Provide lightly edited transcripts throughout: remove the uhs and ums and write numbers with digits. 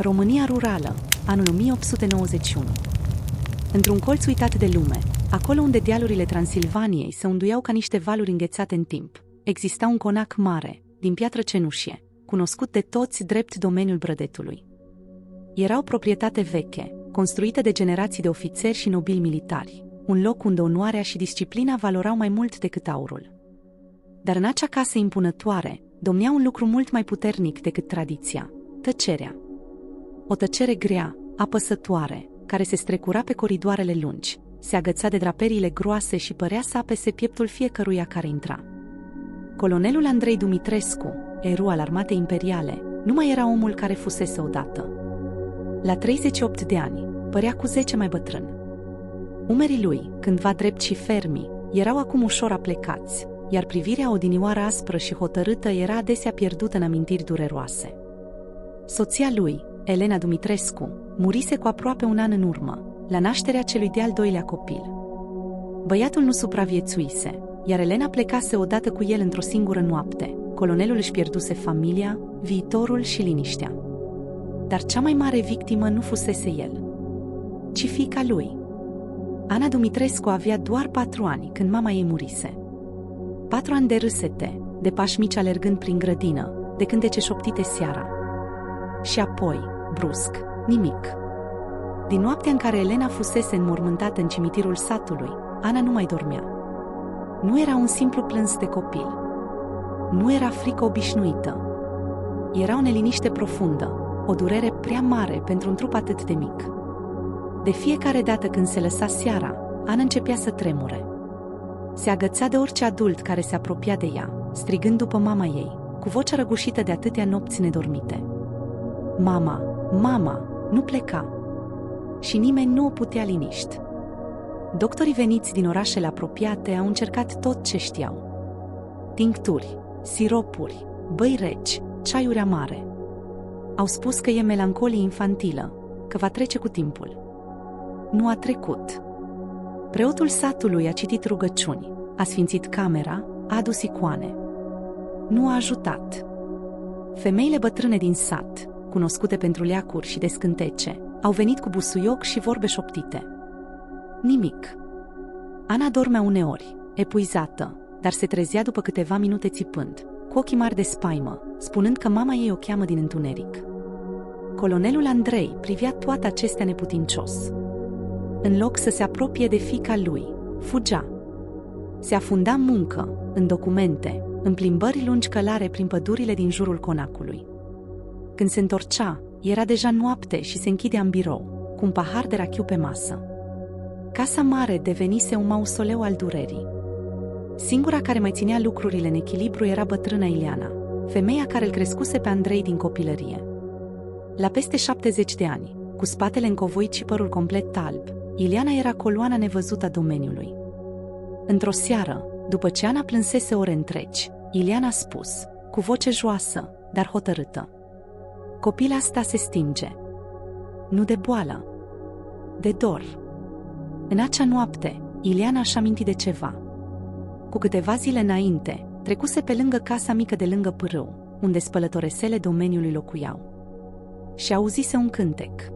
România rurală, anul 1891. Într-un colț uitat de lume, acolo unde dealurile Transilvaniei se unduiau ca niște valuri înghețate în timp, exista un conac mare, din piatră cenușie, cunoscut de toți drept domeniul Brădetului. Era o proprietate veche, construită de generații de ofițeri și nobili militari, un loc unde onoarea și disciplina valorau mai mult decât aurul. Dar în acea casă impunătoare domnea un lucru mult mai puternic decât tradiția: tăcerea. O tăcere grea, apăsătoare, care se strecura pe coridoarele lungi, se agăța de draperiile groase și părea să apese pieptul fiecăruia care intra. Colonelul Andrei Dumitrescu, erou al armatei imperiale, nu mai era omul care fusese odată. La 38 de ani, părea cu 10 mai bătrân. Umerii lui, cândva drepți și fermi, erau acum ușor aplecați, iar privirea odinioară aspră și hotărâtă era adesea pierdută în amintiri dureroase. Soția lui, Elena Dumitrescu, murise cu aproape un an în urmă, la nașterea celui de-al doilea copil. Băiatul nu supraviețuise, iar Elena plecase odată cu el într-o singură noapte. Colonelul își pierduse familia, viitorul și liniștea. Dar cea mai mare victimă nu fusese el, ci fiica lui. Ana Dumitrescu avea doar 4 ani când mama ei murise. 4 ani de râsete, de pași mici alergând prin grădină, de cântece șoptite seara. Și apoi, brusc, nimic. Din noaptea în care Elena fusese înmormântată în cimitirul satului, Ana nu mai dormea. Nu era un simplu plâns de copil. Nu era frică obișnuită. Era o neliniște profundă, o durere prea mare pentru un trup atât de mic. De fiecare dată când se lăsa seara, Ana începea să tremure. Se agăța de orice adult care se apropia de ea, strigând după mama ei, cu vocea răgușită de atâtea nopți nedormite. Mama, mama, nu pleca. Și nimeni nu o putea liniști. Doctorii veniți din orașele apropiate au încercat tot ce știau. Tincturi, siropuri, băi reci, ceaiuri amare. Au spus că e melancolie infantilă, că va trece cu timpul. Nu a trecut. Preotul satului a citit rugăciuni, a sfințit camera, a adus icoane. Nu a ajutat. Femeile bătrâne din sat, cunoscute pentru leacuri și descântece, au venit cu busuioc și vorbe șoptite. Nimic. Ana dormea uneori, epuizată, dar se trezea după câteva minute țipând, cu ochii mari de spaimă, spunând că mama ei o cheamă din întuneric. Colonelul Andrei privea toate acestea neputincios. În loc să se apropie de fiica lui, fugea. Se afunda în muncă, în documente, în plimbări lungi călare prin pădurile din jurul conacului. Când se întorcea, era deja noapte și se închidea în birou, cu un pahar de rachiu pe masă. Casa mare devenise un mausoleu al durerii. Singura care mai ținea lucrurile în echilibru era bătrâna Ileana, femeia care îl crescuse pe Andrei din copilărie. La peste 70 de ani, cu spatele încovoit și părul complet alb, Ileana era coloana nevăzută a domeniului. Într-o seară, după ce Ana plânsese ore întregi, Ileana a spus, cu voce joasă, dar hotărâtă: copila asta se stinge. Nu de boală, de dor. În acea noapte, Ileana și-a amintit de ceva. Cu câteva zile înainte, trecuse pe lângă casa mică de lângă pârâu, unde spălătoresele domeniului locuiau. Și auzise un cântec.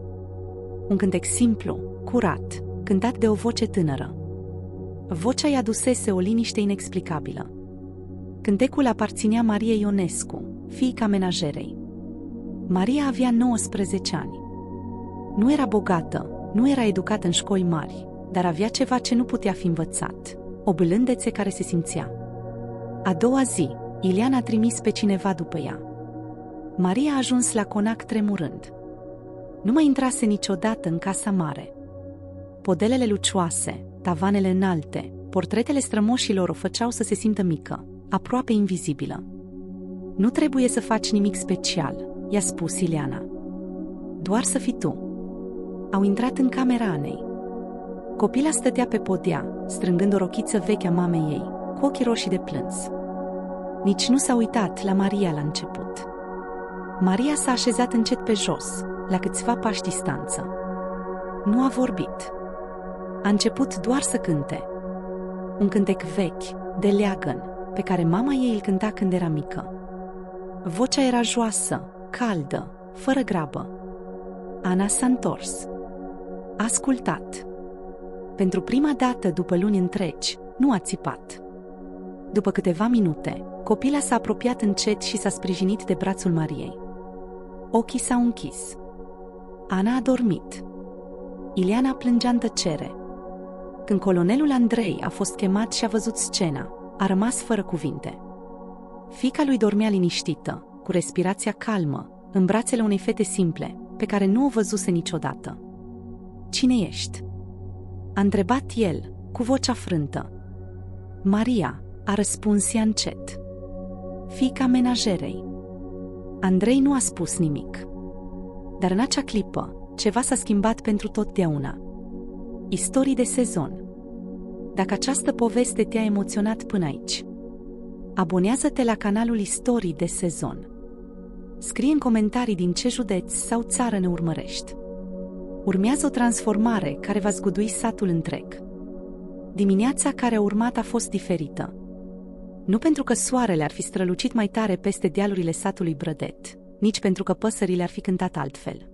Un cântec simplu, curat, cântat de o voce tânără. Vocea i adusese o liniște inexplicabilă. Cântecul aparținea Mariei Ionescu, fiica menajerei. Maria avea 19 ani. Nu era bogată, nu era educată în școli mari, dar avea ceva ce nu putea fi învățat, o blândețe care se simțea. A doua zi, Ileana a trimis pe cineva după ea. Maria a ajuns la conac tremurând. Nu mai intrase niciodată în casa mare. Podelele lucioase, tavanele înalte, portretele strămoșilor o făceau să se simtă mică, aproape invizibilă. Nu trebuie să faci nimic special, i-a spus Ileana. Doar să fii tu. Au intrat în camera Anei. Copila stătea pe podea, strângând o rochiță veche a mamei ei, cu ochii roșii de plâns. Nici nu s-a uitat la Maria la început. Maria s-a așezat încet pe jos, la câțiva pași distanță. Nu a vorbit. A început doar să cânte. Un cântec vechi, de leagăn, pe care mama ei îl cânta când era mică. Vocea era joasă, caldă, fără grabă. Ana s-a întors. A ascultat. Pentru prima dată după luni întregi, nu a țipat. După câteva minute, copila s-a apropiat încet și s-a sprijinit de brațul Mariei. Ochii s-au închis. Ana a dormit. Ileana plângea în tăcere. Când colonelul Andrei a fost chemat și a văzut scena, a rămas fără cuvinte. Fiica lui dormea liniștită, cu respirația calmă, în brațele unei fete simple, pe care nu o văzuse niciodată. "Cine ești?" a întrebat el, cu vocea frântă. "Maria," a răspuns ea încet. "Fiica menajerei." Andrei nu a spus nimic. Dar în acea clipă, ceva s-a schimbat pentru totdeauna. Istorii de sezon. Dacă această poveste te-a emoționat până aici, abonează-te la canalul Istorii de sezon. Scrie în comentarii din ce județ sau țară ne urmărești. Urmează o transformare care va zgudui satul întreg. Dimineața care a urmat a fost diferită. Nu pentru că soarele ar fi strălucit mai tare peste dealurile satului Brădet, nici pentru că păsările ar fi cântat altfel,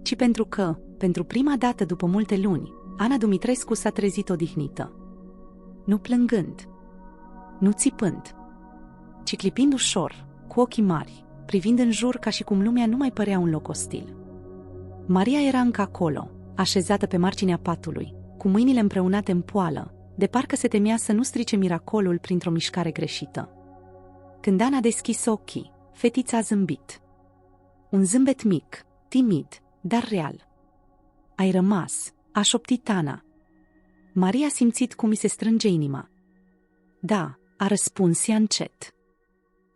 ci pentru că, pentru prima dată după multe luni, Ana Dumitrescu s-a trezit odihnită. Nu plângând, nu țipând, ci clipind ușor, cu ochii mari, privind în jur ca și cum lumea nu mai părea un loc ostil. Maria era încă acolo, așezată pe marginea patului, cu mâinile împreunate în poală, de parcă se temea să nu strice miracolul printr-o mișcare greșită. Când Ana a deschis ochii, fetița a zâmbit. Un zâmbet mic, timid, dar real. "Ai rămas," a șoptit Ana. Maria a simțit cum îi se strânge inima. "Da," a răspuns ea încet.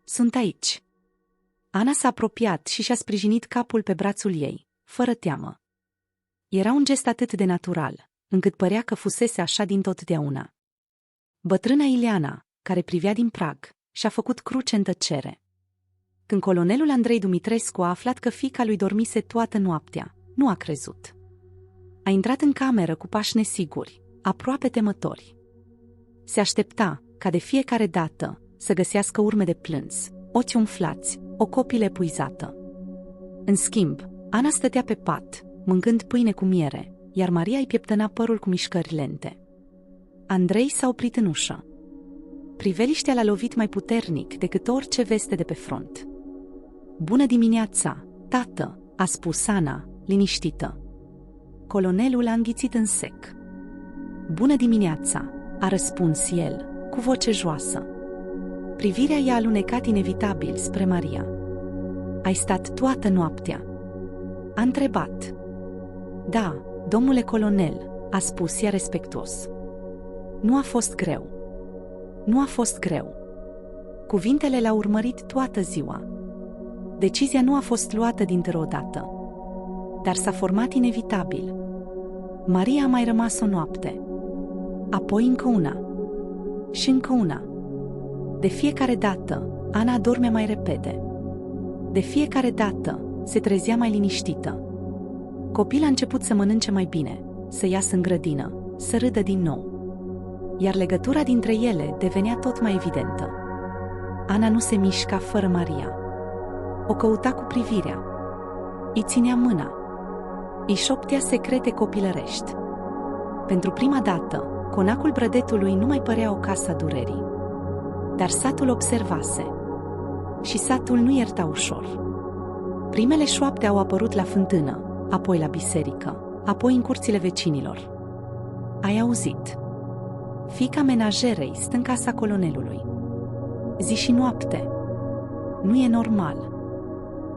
"Sunt aici." Ana s-a apropiat și și-a sprijinit capul pe brațul ei, fără teamă. Era un gest atât de natural, încât părea că fusese așa dintotdeauna. Bătrâna Ileana, care privea din prag, și-a făcut cruce în tăcere. Când colonelul Andrei Dumitrescu a aflat că fiica lui dormise toată noaptea, nu a crezut. A intrat în cameră cu pași nesiguri, aproape temători. Se aștepta, ca de fiecare dată, să găsească urme de plâns, ochi umflați, o copilă epuizată. În schimb, Ana stătea pe pat, mâncând pâine cu miere, iar Maria îi pieptăna părul cu mișcări lente. Andrei s-a oprit în ușă. Priveliștea l-a lovit mai puternic decât orice veste de pe front. "Bună dimineața, tată," a spus Ana, liniștită. Colonelul a înghițit în sec. "Bună dimineața," a răspuns el, cu voce joasă. Privirea i-a alunecat inevitabil spre Maria. "Ai stat toată noaptea?" a întrebat. "Da, domnule colonel," a spus ea respectuos. "Nu a fost greu." Nu a fost greu. Cuvintele l-au urmărit toată ziua. Decizia nu a fost luată dintr-o dată, dar s-a format inevitabil. Maria a mai rămas o noapte, apoi încă una și încă una. De fiecare dată, Ana dormea mai repede. De fiecare dată, se trezea mai liniștită. Copila a început să mănânce mai bine, să iasă în grădină, să râdă din nou. Iar legătura dintre ele devenea tot mai evidentă. Ana nu se mișca fără Maria. O căuta cu privirea. Îi ținea mâna. Îi șoptea secrete copilărești. Pentru prima dată, conacul Brădetului nu mai părea o casă a durerii. Dar satul observase. Și satul nu ierta ușor. Primele șoapte au apărut la fântână, apoi la biserică, apoi în curțile vecinilor. "Ai auzit? Fiica menajerei stă în casa colonelului. Zi și noapte. Nu e normal."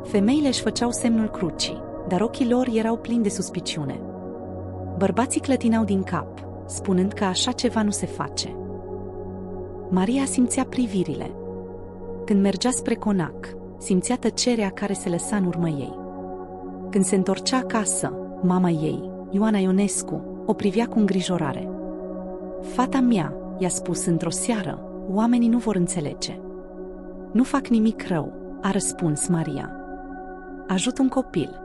Femeile își făceau semnul crucii, dar ochii lor erau plini de suspiciune. Bărbații clătinau din cap, spunând că așa ceva nu se face. Maria simțea privirile. Când mergea spre conac, simțea tăcerea care se lăsa în urmă ei. Când se întorcea acasă, mama ei, Ioana Ionescu, o privea cu îngrijorare. "Fata mea," i-a spus într-o seară, "oamenii nu vor înțelege." "Nu fac nimic rău," a răspuns Maria. "Ajut un copil."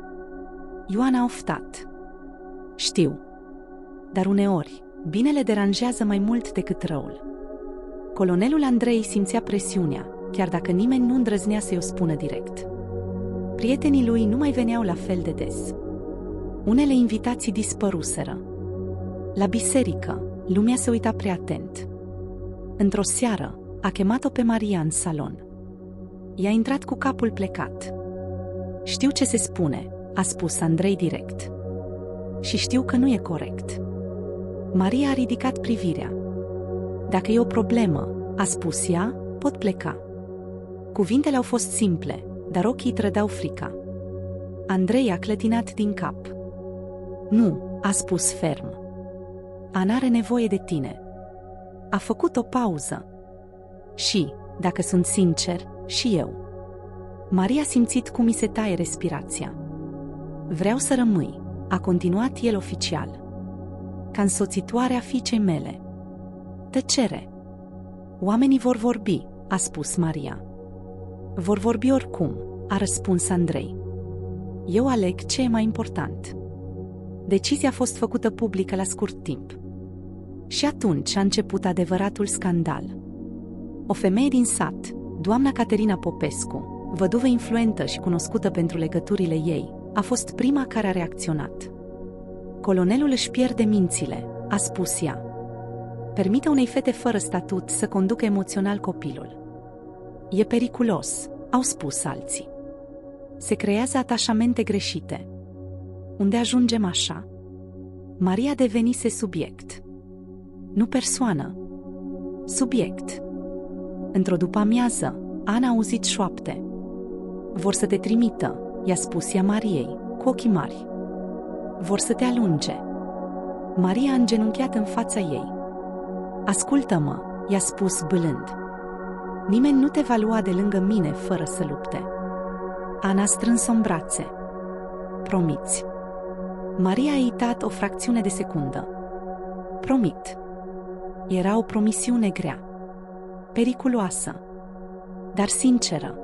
Ioana a oftat. "Știu, dar uneori, binele deranjează mai mult decât răul." Colonelul Andrei simțea presiunea, chiar dacă nimeni nu îndrăznea să-i o spună direct. Prietenii lui nu mai veneau la fel de des. Unele invitații dispăruseră. La biserică, lumea se uita prea atent. Într-o seară, a chemat-o pe Maria în salon. I-a intrat cu capul plecat. "Știu ce se spune," a spus Andrei direct. "Și știu că nu e corect." Maria a ridicat privirea. "Dacă e o problemă," a spus ea, "pot pleca." Cuvintele au fost simple, dar ochii îi trădau frica. Andrei a clătinat din cap. "Nu," a spus ferm. "Ana are nevoie de tine." A făcut o pauză. "Și, dacă sunt sincer, și eu." Maria a simțit cum i se taie respirația. "Vreau să rămâi," a continuat el oficial, "ca însoțitoare a fiicei mele." Tăcere. "Oamenii vor vorbi," a spus Maria. "Vor vorbi oricum," a răspuns Andrei. "Eu aleg ce e mai important." Decizia a fost făcută publică la scurt timp. Și atunci a început adevăratul scandal. O femeie din sat, doamna Caterina Popescu, văduvă influentă și cunoscută pentru legăturile ei, a fost prima care a reacționat. "Colonelul își pierde mințile," a spus ea. "Permite unei fete fără statut să conducă emoțional copilul." "E periculos," au spus alții. "Se creează atașamente greșite." Unde ajungem așa? Maria devenise subiect. Nu persoană. Subiect. Într-o după-amiază, Ana a auzit șoapte. "Vor să te trimită," i-a spus ea Mariei, cu ochii mari. "Vor să te alunge." Maria a îngenunchiat în fața ei. "Ascultă-mă," i-a spus bâlând. "Nimeni nu te va lua de lângă mine fără să lupte." Ana a strâns-o în brațe. "Promiți." Maria a uitat o fracțiune de secundă. "Promit." Era o promisiune grea, periculoasă, dar sinceră.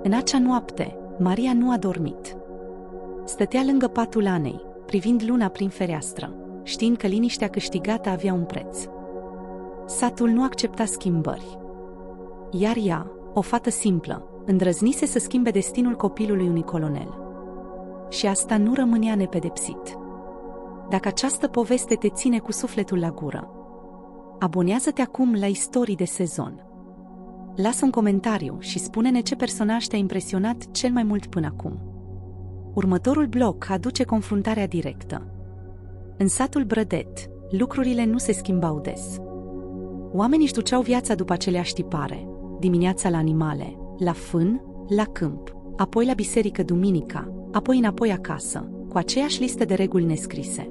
În acea noapte, Maria nu a dormit. Stătea lângă patul Anei, privind luna prin fereastră, știind că liniștea câștigată avea un preț. Satul nu accepta schimbări. Iar ea, o fată simplă, îndrăznise să schimbe destinul copilului unui colonel. Și asta nu rămânea nepedepsit. Dacă această poveste te ține cu sufletul la gură, abonează-te acum la Istorii de Sezon. Lasă un comentariu și spune-ne ce personaj te-a impresionat cel mai mult până acum. Următorul bloc aduce confruntarea directă. În satul Brădet, lucrurile nu se schimbau des. Oamenii își duceau viața după aceleași tipare, dimineața la animale, la fân, la câmp, apoi la biserică duminica, apoi înapoi acasă, cu aceeași listă de reguli nescrise.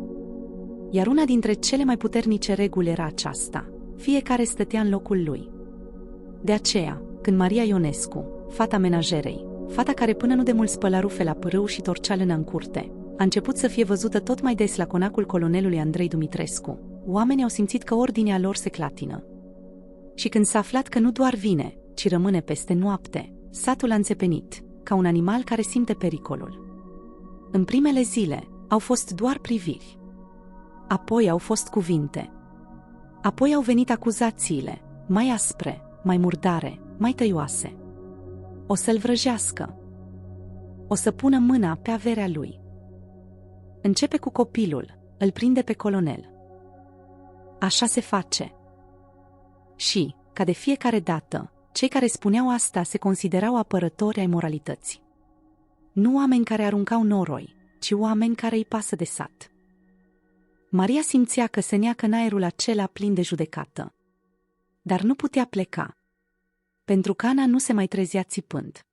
Iar una dintre cele mai puternice reguli era aceasta: fiecare stătea în locul lui. De aceea, când Maria Ionescu, fata menajerei, fata care până nu demult spăla rufe la pârâu și torcea lână în curte, a început să fie văzută tot mai des la conacul colonelului Andrei Dumitrescu, oamenii au simțit că ordinea lor se clatină. Și când s-a aflat că nu doar vine, ci rămâne peste noapte, satul a înțepenit, ca un animal care simte pericolul. În primele zile, au fost doar priviri. Apoi au fost cuvinte. Apoi au venit acuzațiile, mai aspre, mai murdare, mai tăioase. O să-l vrăjească. O să pună mâna pe averea lui. Începe cu copilul, îl prinde pe colonel. Așa se face. Și, ca de fiecare dată, cei care spuneau asta se considerau apărători ai moralității. Nu oameni care aruncau noroi, ci oameni care îi pasă de sat. Maria simțea că se neacă în aerul acela plin de judecată. Dar nu putea pleca. Pentru că Ana nu se mai trezea țipând.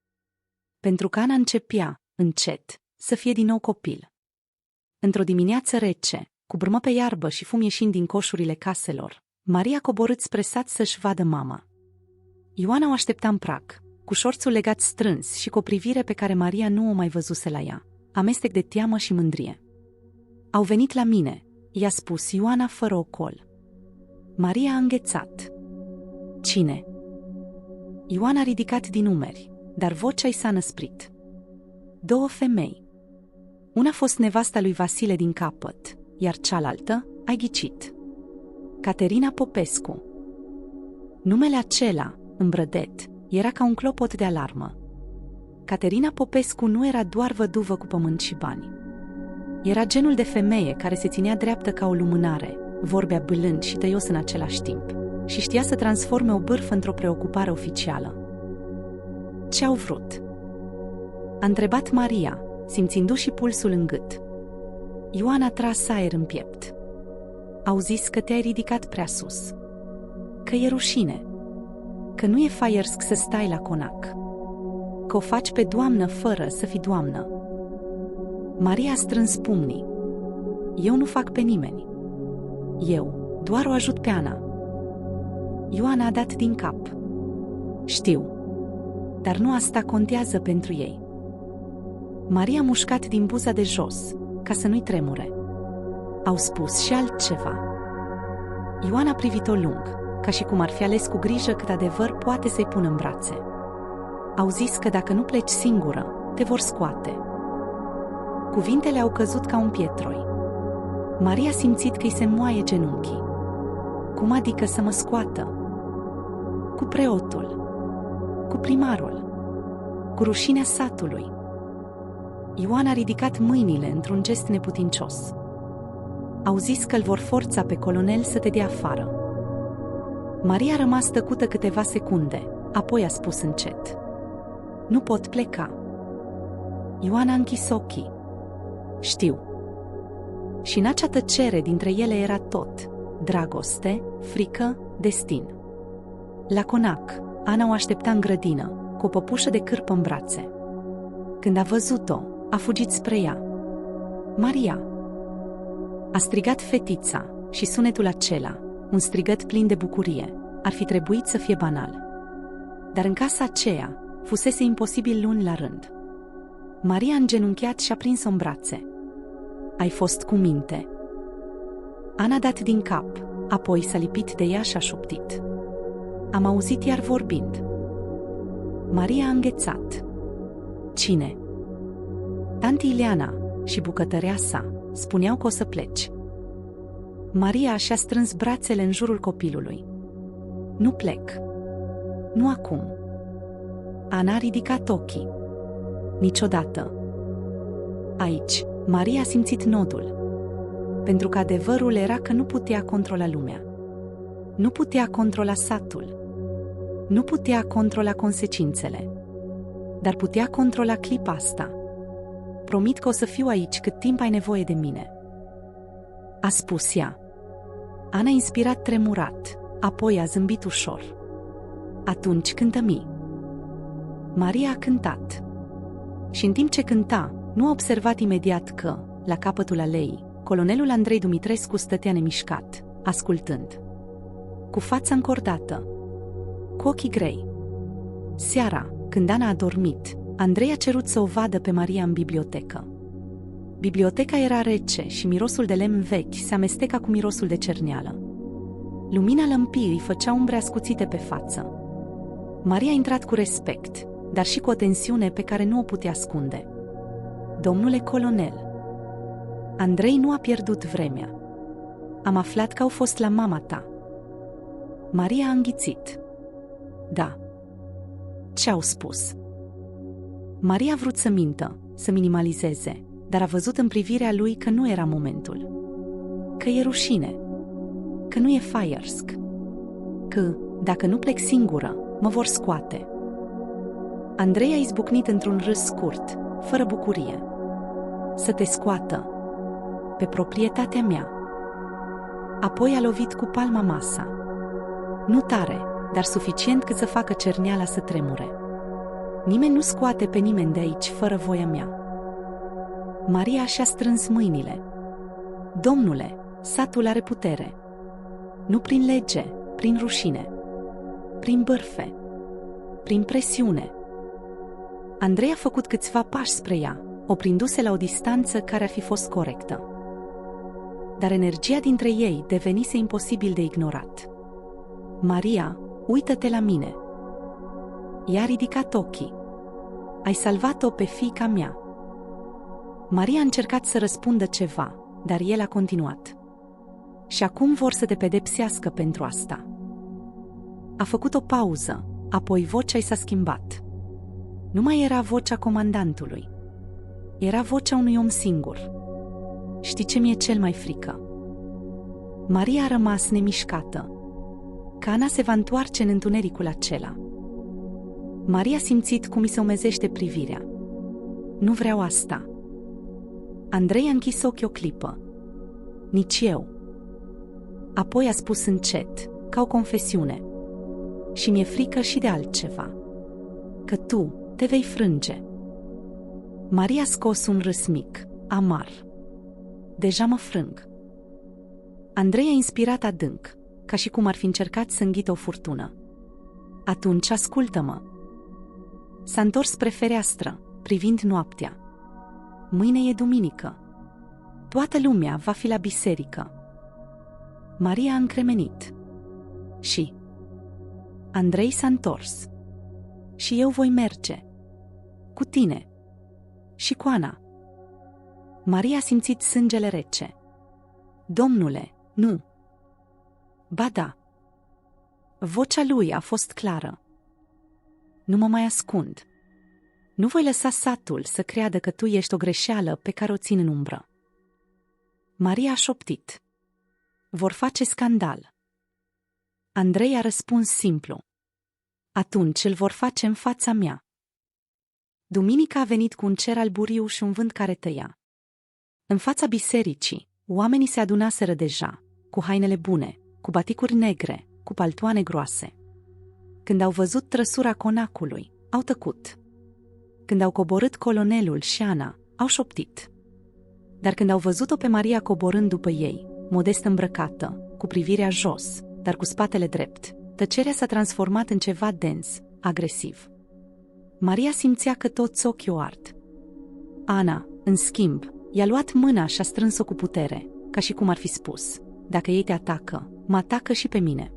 Pentru că Ana începea, încet, să fie din nou copil. Într-o dimineață rece, cu brumă pe iarbă și fum ieșind din coșurile caselor, Maria a coborât spre sat să-și vadă mama. Ioana o aștepta în prag, cu șorțul legat strâns și cu o privire pe care Maria nu o mai văzuse la ea, amestec de teamă și mândrie. "Au venit la mine," i-a spus Ioana fără ocol. Maria a înghețat. "Cine?" Ioana a ridicat din umeri, dar vocea i s-a năsprit. "Două femei. Una a fost nevasta lui Vasile din capăt, iar cealaltă, ai ghicit, Caterina Popescu." Numele acela, în Brădet, era ca un clopot de alarmă. Caterina Popescu nu era doar văduvă cu pământ și bani. Era genul de femeie care se ținea dreaptă ca o lumânare, vorbea bâlând și tăios în același timp, și știa să transforme o bârfă într-o preocupare oficială. Ce-au vrut? A întrebat Maria, simțindu-și pulsul în gât. Ioan a tras aer în piept. Au zis că te-ai ridicat prea sus, că e rușine, că nu e faiersk să stai la conac, că o faci pe doamnă fără să fii doamnă. Maria a strâns pumnii. Eu nu fac pe nimeni. Eu doar o ajut pe Ana. Ioan a dat din cap. Știu, dar nu asta contează pentru ei. Maria a mușcat din buza de jos, ca să nu-i tremure. Au spus și altceva. Ioan a privit-o lung, ca și cum ar fi ales cu grijă cât adevăr poate să-i pună în brațe. Au zis că dacă nu pleci singură, te vor scoate. Cuvintele au căzut ca un pietroi. Maria a simțit că îi se moaie genunchii. Cum adică să mă scoată? Cu preotul, cu primarul, cu rușinea satului. Ioan a ridicat mâinile într-un gest neputincios. Au zis că îl vor forța pe colonel să te dea afară. Maria a rămas tăcută câteva secunde, apoi a spus încet. Nu pot pleca. Ioan a închis ochii. Știu. Și în acea tăcere dintre ele era tot: dragoste, frică, destin. La conac, Ana o aștepta în grădină, cu o păpușă de cârpă în brațe. Când a văzut-o, a fugit spre ea. Maria! A strigat fetița și sunetul acela, un strigăt plin de bucurie, ar fi trebuit să fie banal. Dar în casa aceea fusese imposibil luni la rând. Maria a îngenunchiat și a prins-o în brațe. Ai fost cu minte. Ana a dat din cap, apoi s-a lipit de ea și a șoptit. Am auzit iar vorbind. Maria a înghețat. Cine? Tanti Ileana și bucătărea sa spuneau că o să pleci. Maria și-a strâns brațele în jurul copilului. Nu plec. Nu acum. Ana a ridicat ochii. Niciodată. Aici, Maria a simțit nodul. Pentru că adevărul era că nu putea controla lumea. Nu putea controla satul. Nu putea controla consecințele. Dar putea controla clipa asta. Promit că o să fiu aici cât timp ai nevoie de mine. A spus ea. Ana a inspirat tremurat, apoi a zâmbit ușor. Atunci cântă-mi. Maria a cântat. Și în timp ce cânta, nu a observat imediat că, la capătul aleii, colonelul Andrei Dumitrescu stătea nemișcat, ascultând. Cu fața încordată, cu ochii grei. Seara, când Ana a dormit, Andrei a cerut să o vadă pe Maria în bibliotecă. Biblioteca era rece și mirosul de lemn vechi se amesteca cu mirosul de cerneală. Lumina lămpirii făcea umbre ascuțite pe față. Maria a intrat cu respect, dar și cu o tensiune pe care nu o putea ascunde. Domnule colonel, Andrei nu a pierdut vremea. Am aflat că au fost la mama ta. Maria a înghițit. Da. Ce au spus? Maria a vrut să mintă, să minimalizeze, dar a văzut în privirea lui că nu era momentul. Că e rușine. Că nu e faiersk. Că, dacă nu plec singură, mă vor scoate. Andrei a izbucnit într-un râs scurt, fără bucurie. Să te scoată. Pe proprietatea mea. Apoi a lovit cu palma masa. Nu tare, dar suficient cât să facă cerneala să tremure. Nimeni nu scoate pe nimeni de aici fără voia mea. Maria și-a strâns mâinile. Domnule, satul are putere. Nu prin lege, prin rușine. Prin bârfe. Prin presiune. Andrei a făcut câțiva pași spre ea, oprindu-se la o distanță care ar fi fost corectă. Dar energia dintre ei devenise imposibil de ignorat. Maria, uită-te la mine. Ea a ridicat ochii. Ai salvat-o pe fiica mea. Maria a încercat să răspundă ceva, dar el a continuat. Și acum vor să te pedepsească pentru asta. A făcut o pauză, apoi vocea i s-a schimbat. Nu mai era vocea comandantului. Era vocea unui om singur. Știi ce mi-e cel mai frică? Maria a rămas nemișcată, că Ana se va întoarce în întunericul acela. Maria a simțit cum îi se umezește privirea. Nu vreau asta. Andrei a închis ochii o clipă. Nici eu. Apoi a spus încet, ca o confesiune. Și mi-e frică și de altceva. Că tu te vei frânge. Maria a scos un râs mic, amar. Deja mă frâng. Andrei a inspirat adânc, ca și cum ar fi încercat să înghită o furtună. Atunci ascultă-mă. S-a întors spre fereastră, privind noaptea. Mâine e duminică. Toată lumea va fi la biserică. Maria a încremenit. Și? Andrei s-a întors. Și eu voi merge. Cu tine. Și cu Ana. Maria a simțit sângele rece. Domnule, nu. Ba da. Vocea lui a fost clară. Nu mă mai ascund. Nu voi lăsa satul să creadă că tu ești o greșeală pe care o țin în umbră. Maria a șoptit. Vor face scandal. Andrei a răspuns simplu. Atunci îl vor face în fața mea. Duminica a venit cu un cer alburiu și un vânt care tăia. În fața bisericii, oamenii se adunaseră deja, cu hainele bune, cu baticuri negre, cu paltoane groase. Când au văzut trăsura conacului, au tăcut. Când au coborât colonelul și Ana, au șoptit. Dar când au văzut-o pe Maria coborând după ei, modest îmbrăcată, cu privirea jos, dar cu spatele drept, tăcerea s-a transformat în ceva dens, agresiv. Maria simțea că toți ochii o ard. Ana, în schimb, i-a luat mâna și a strâns-o cu putere, ca și cum ar fi spus: dacă ei te atacă, mă atacă și pe mine.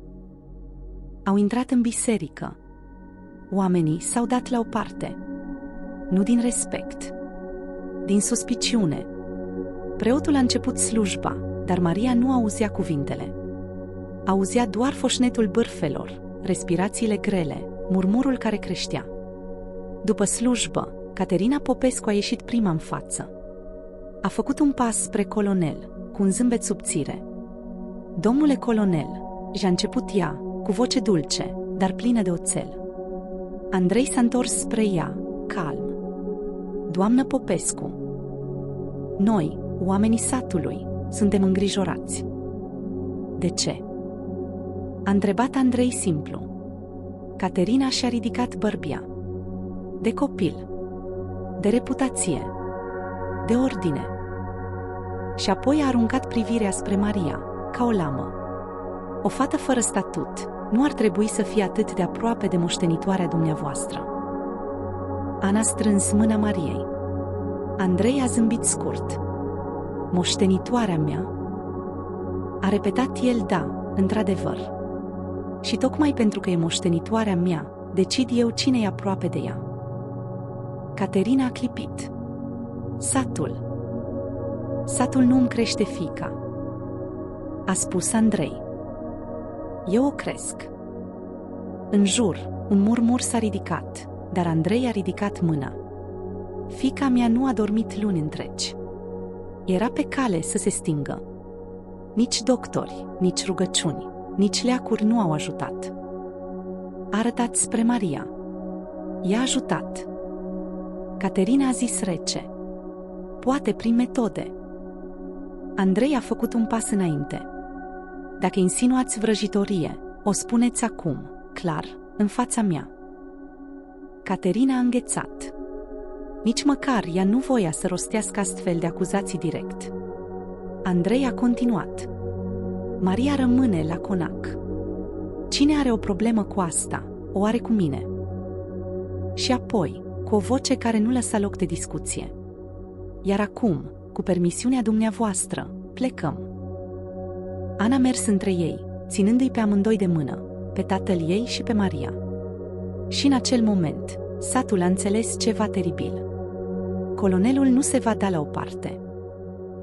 Au intrat în biserică. Oamenii s-au dat la o parte. Nu din respect, din suspiciune. Preotul a început slujba, dar Maria nu auzea cuvintele. Auzea doar foșnetul bârfelor, respirațiile grele, murmurul care creștea. După slujbă, Caterina Popescu a ieșit prima în față. A făcut un pas spre colonel, cu un zâmbet subțire. Domnule colonel, și-a început ea, cu voce dulce, dar plină de oțel. Andrei s-a întors spre ea, calm. Doamnă Popescu, noi, oamenii satului, suntem îngrijorați. De ce? A întrebat Andrei simplu. Caterina și-a ridicat bărbia. De copil, de reputație, de ordine. Și apoi a aruncat privirea spre Maria, ca o lamă. O fată fără statut nu ar trebui să fie atât de aproape de moștenitoarea dumneavoastră. Ana a strâns mâna Mariei. Andrei a zâmbit scurt. Moștenitoarea mea? A repetat el da, într-adevăr. Și tocmai pentru că e moștenitoarea mea, decid eu cine e aproape de ea. Caterina a clipit. Satul nu îmi crește fiica, a spus Andrei. Eu o cresc. În jur, un murmur s-a ridicat, dar Andrei a ridicat mâna. Fiica mea nu a dormit luni întregi. Era pe cale să se stingă. Nici doctori, nici rugăciuni, nici leacuri nu au ajutat. A arătat spre Maria. I-a ajutat. Caterina a zis rece. Poate prin metode. Andrei a făcut un pas înainte. Dacă insinuați vrăjitorie, o spuneți acum, clar, în fața mea. Caterina a înghețat. Nici măcar ea nu voia să rostească astfel de acuzații direct. Andrei a continuat. Maria rămâne la conac. Cine are o problemă cu asta, o are cu mine. Și apoi, cu o voce care nu lăsa loc de discuție. Iar acum, cu permisiunea dumneavoastră, plecăm. Ana a mers între ei, ținându-i pe amândoi de mână, pe tatăl ei și pe Maria. Și în acel moment, satul a înțeles ceva teribil. Colonelul nu se va da la o parte.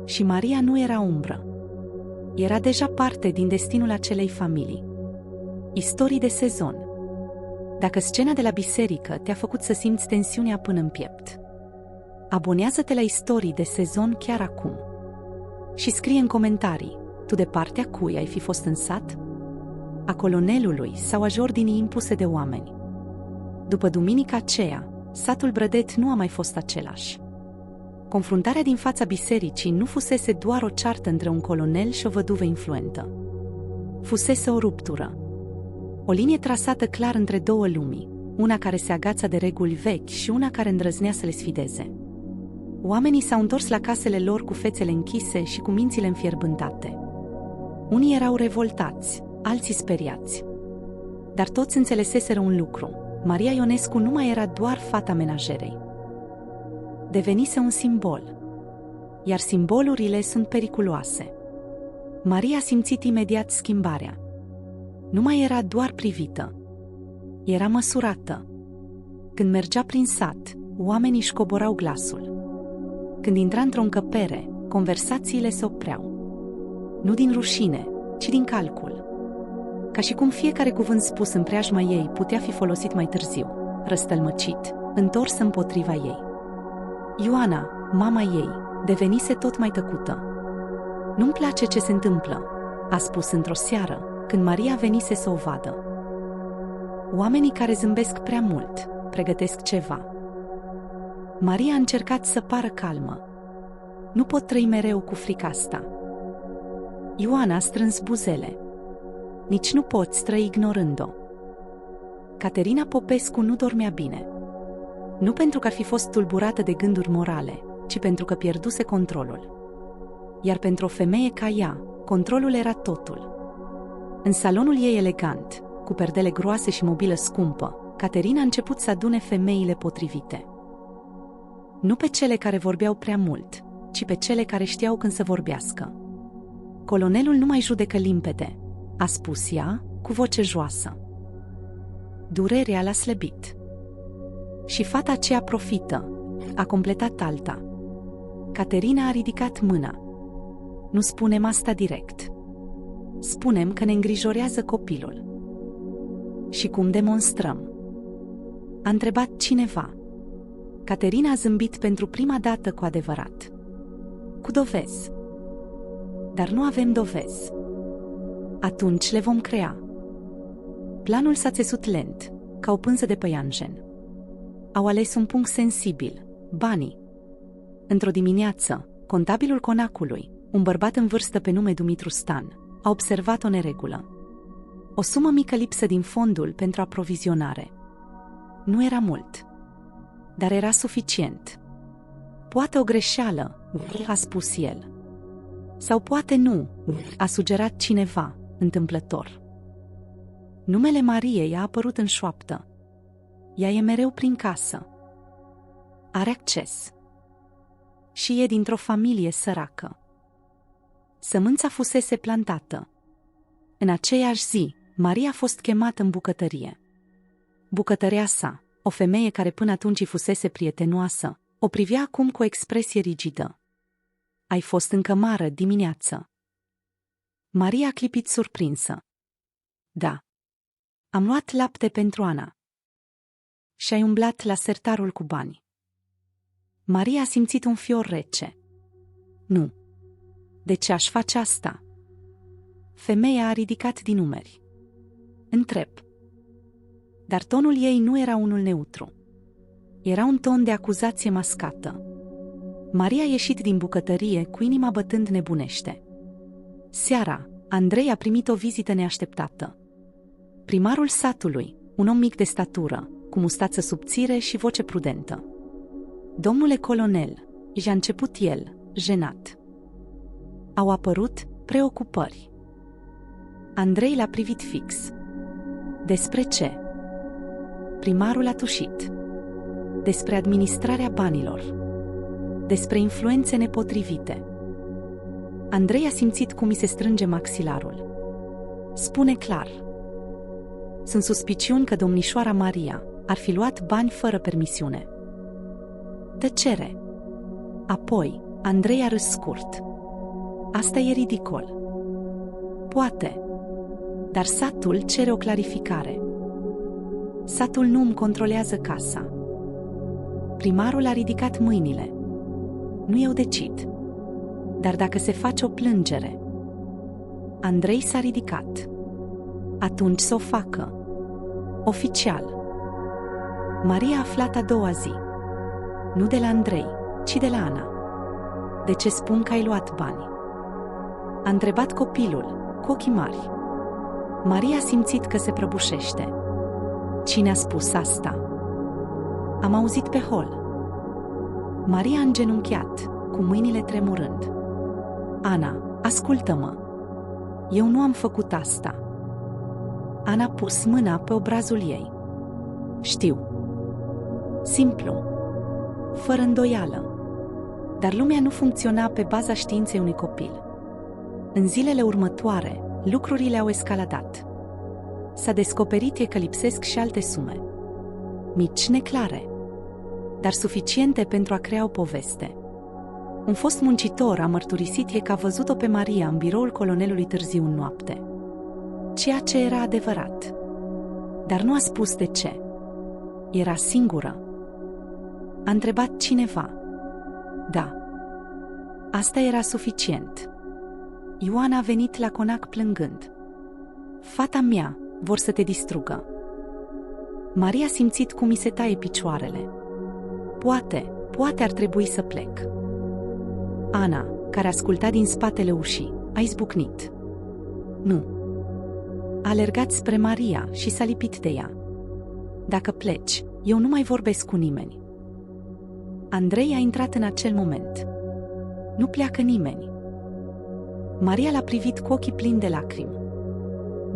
Și Maria nu era umbră. Era deja parte din destinul acelei familii. Istorii de sezon. Dacă scena de la biserică te-a făcut să simți tensiunea până în piept, abonează-te la Istorii de sezon chiar acum. Și scrie în comentarii, tu de partea cui ai fi fost în sat? A colonelului sau a jordinii impuse de oameni? După duminica aceea, satul Brădet nu a mai fost același. Confruntarea din fața bisericii nu fusese doar o ceartă între un colonel și o văduvă influentă. Fusese o ruptură. O linie trasată clar între două lumii, una care se agața de reguli vechi și una care îndrăznea să le sfideze. Oamenii s-au întors la casele lor cu fețele închise și cu mințile înfierbântate. Unii erau revoltați, alții speriați. Dar toți înțeleseseră un lucru: Maria Ionescu nu mai era doar fata menajerei. Devenise un simbol. Iar simbolurile sunt periculoase. Maria a simțit imediat schimbarea. Nu mai era doar privită. Era măsurată. Când mergea prin sat, oamenii își coborau glasul. Când intra într-o încăpere, conversațiile se opreau. Nu din rușine, ci din calcul. Ca și cum fiecare cuvânt spus în preajma ei putea fi folosit mai târziu, răstălmăcit, întors împotriva ei. Ioana, mama ei, devenise tot mai tăcută. Nu-mi place ce se întâmplă, a spus într-o seară, când Maria venise să o vadă. Oamenii care zâmbesc prea mult, pregătesc ceva. Maria a încercat să pară calmă. Nu pot trăi mereu cu frica asta. Ioana a strâns buzele. Nici nu poți trăi ignorând-o. Caterina Popescu nu dormea bine. Nu pentru că ar fi fost tulburată de gânduri morale, ci pentru că pierduse controlul. Iar pentru o femeie ca ea, controlul era totul. În salonul ei elegant, cu perdele groase și mobilă scumpă, Caterina a început să adune femeile potrivite. Nu pe cele care vorbeau prea mult, ci pe cele care știau când să vorbească. Colonelul nu mai judecă limpede, a spus ea, cu voce joasă. Durerea l-a slăbit. Și fata aceea profită, a completat alta. Caterina a ridicat mâna. Nu spunem asta direct. Spunem că ne îngrijorează copilul. Și cum demonstrăm? A întrebat cineva. Caterina a zâmbit pentru prima dată cu adevărat. Cu dovezi. Dar nu avem dovezi. Atunci le vom crea. Planul s-a țesut lent, ca o pânză de păianjen. Au ales un punct sensibil, banii. Într-o dimineață, contabilul conacului, un bărbat în vârstă pe nume Dumitru Stan, a observat o neregulă. O sumă mică lipsă din fondul pentru aprovizionare. Nu era mult, dar era suficient. Poate o greșeală, a spus el. Sau poate nu, a sugerat cineva, întâmplător. Numele Mariei a apărut în șoaptă. Ea e mereu prin casă. Are acces. Și e dintr-o familie săracă. Sămânța fusese plantată. În aceeași zi, Maria a fost chemată în bucătărie. Bucătărea sa, o femeie care până atunci îi fusese prietenoasă, o privea acum cu o expresie rigidă. Ai fost în cămară dimineață. Maria a clipit surprinsă. Da. Am luat lapte pentru Ana. Și ai umblat la sertarul cu bani. Maria a simțit un fior rece. Nu. De ce aș face asta? Femeia a ridicat din umeri. Întreb. Dar tonul ei nu era unul neutru. Era un ton de acuzație mascată. Maria a ieșit din bucătărie cu inima bătând nebunește. Seara, Andrei a primit o vizită neașteptată. Primarul satului, un om mic de statură, cu mustață subțire și voce prudentă. Domnule colonel, i-a început el, jenat. Au apărut preocupări. Andrei l-a privit fix. Despre ce? Primarul a tușit. Despre administrarea banilor. Despre influențe nepotrivite. Andrei a simțit cum îi se strânge maxilarul. Spune clar. Sunt suspiciuni că domnișoara Maria ar fi luat bani fără permisiune. Tăcere. Apoi, Andrei a râs scurt. Asta e ridicol. Poate. Dar satul cere o clarificare. Satul nu îmi controlează casa. Primarul a ridicat mâinile. Nu eu decid. Dar dacă se face o plângere? Andrei s-a ridicat. Atunci să o facă. Oficial. Maria a aflat a doua zi. Nu de la Andrei, ci de la Ana. De ce spun că ai luat bani? A întrebat copilul, cu ochii mari. Maria a simțit că se prăbușește. Cine a spus asta? Am auzit pe hol. Maria a îngenunchiat, cu mâinile tremurând. Ana, ascultă-mă. Eu nu am făcut asta. Ana a pus mâna pe obrazul ei. Știu. Simplu. Fără îndoială. Dar lumea nu funcționa pe baza științei unui copil. În zilele următoare, lucrurile au escaladat. S-a descoperit că lipsesc și alte sume. Mici, neclare, dar suficiente pentru a crea o poveste. Un fost muncitor a mărturisit că a văzut-o pe Maria în biroul colonelului târziu în noapte. Ceea ce era adevărat. Dar nu a spus de ce. Era singură. A întrebat cineva. Da. Asta era suficient. Ioana a venit la conac plângând. Fata mea, vor să te distrugă. Maria a simțit cum i se taie picioarele. Poate ar trebui să plec. Ana, care asculta din spatele ușii, a izbucnit. Nu. A alergat spre Maria și s-a lipit de ea. Dacă pleci, eu nu mai vorbesc cu nimeni. Andrei a intrat în acel moment. Nu pleacă nimeni. Maria l-a privit cu ochii plini de lacrimi.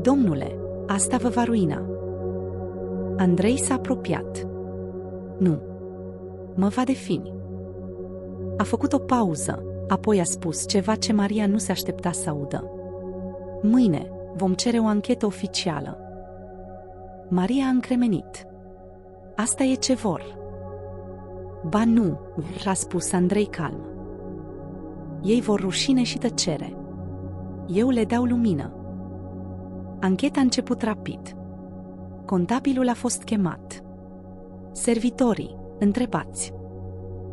Domnule, asta vă va ruina. Andrei s-a apropiat. Nu. Mă va defini. A făcut o pauză, apoi a spus ceva ce Maria nu se aștepta să audă. Mâine vom cere o anchetă oficială. Maria a încremenit. Asta e ce vor. Ba nu, a spus Andrei calm. Ei vor rușine și tăcere. Eu le dau lumină. Ancheta a început rapid. Contabilul a fost chemat. Servitorii, întrebați.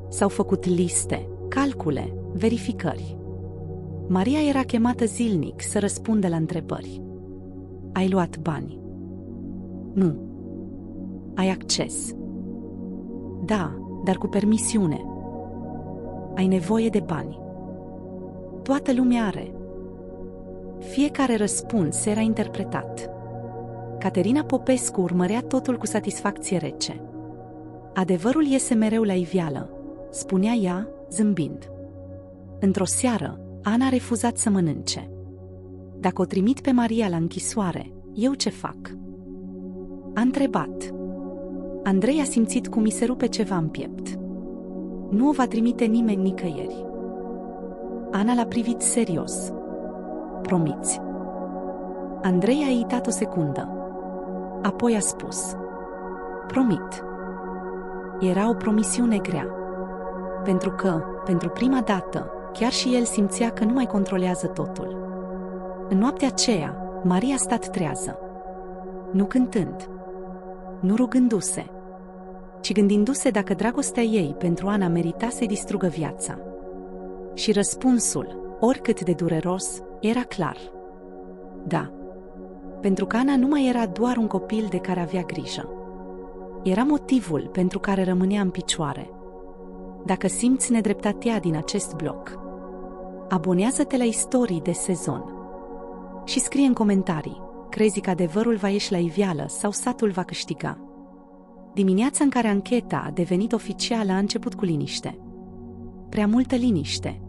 S-au făcut liste, calcule, verificări. Maria era chemată zilnic să răspundă la întrebări. Ai luat bani? Nu. Ai acces? Da, dar cu permisiune. Ai nevoie de bani? Toată lumea are. Fiecare răspuns era interpretat. Caterina Popescu urmărea totul cu satisfacție rece. Adevărul iese mereu la iveală, spunea ea, zâmbind. Într-o seară, Ana a refuzat să mănânce. Dacă o trimit pe Maria la închisoare, eu ce fac? A întrebat. Andrei a simțit cum i se rupe ceva în piept. Nu o va trimite nimeni nicăieri. Ana l-a privit serios. Promiți. Andrei a ezitat o secundă. Apoi a spus. Promit. Era o promisiune grea. Pentru că, pentru prima dată, chiar și el simțea că nu mai controlează totul. În noaptea aceea, Maria a stat trează. Nu cântând. Nu rugându-se, ci gândindu-se dacă dragostea ei pentru Ana merita să-i distrugă viața. Și răspunsul, oricât de dureros, era clar. Da. Pentru că Ana nu mai era doar un copil de care avea grijă. Era motivul pentru care rămânea în picioare. Dacă simți nedreptatea din acest blog, abonează-te la Istorii de Sezon și scrie în comentarii, crezi că adevărul va ieși la iveală sau satul va câștiga? Dimineața în care ancheta a devenit oficială a început cu liniște. Prea multă liniște.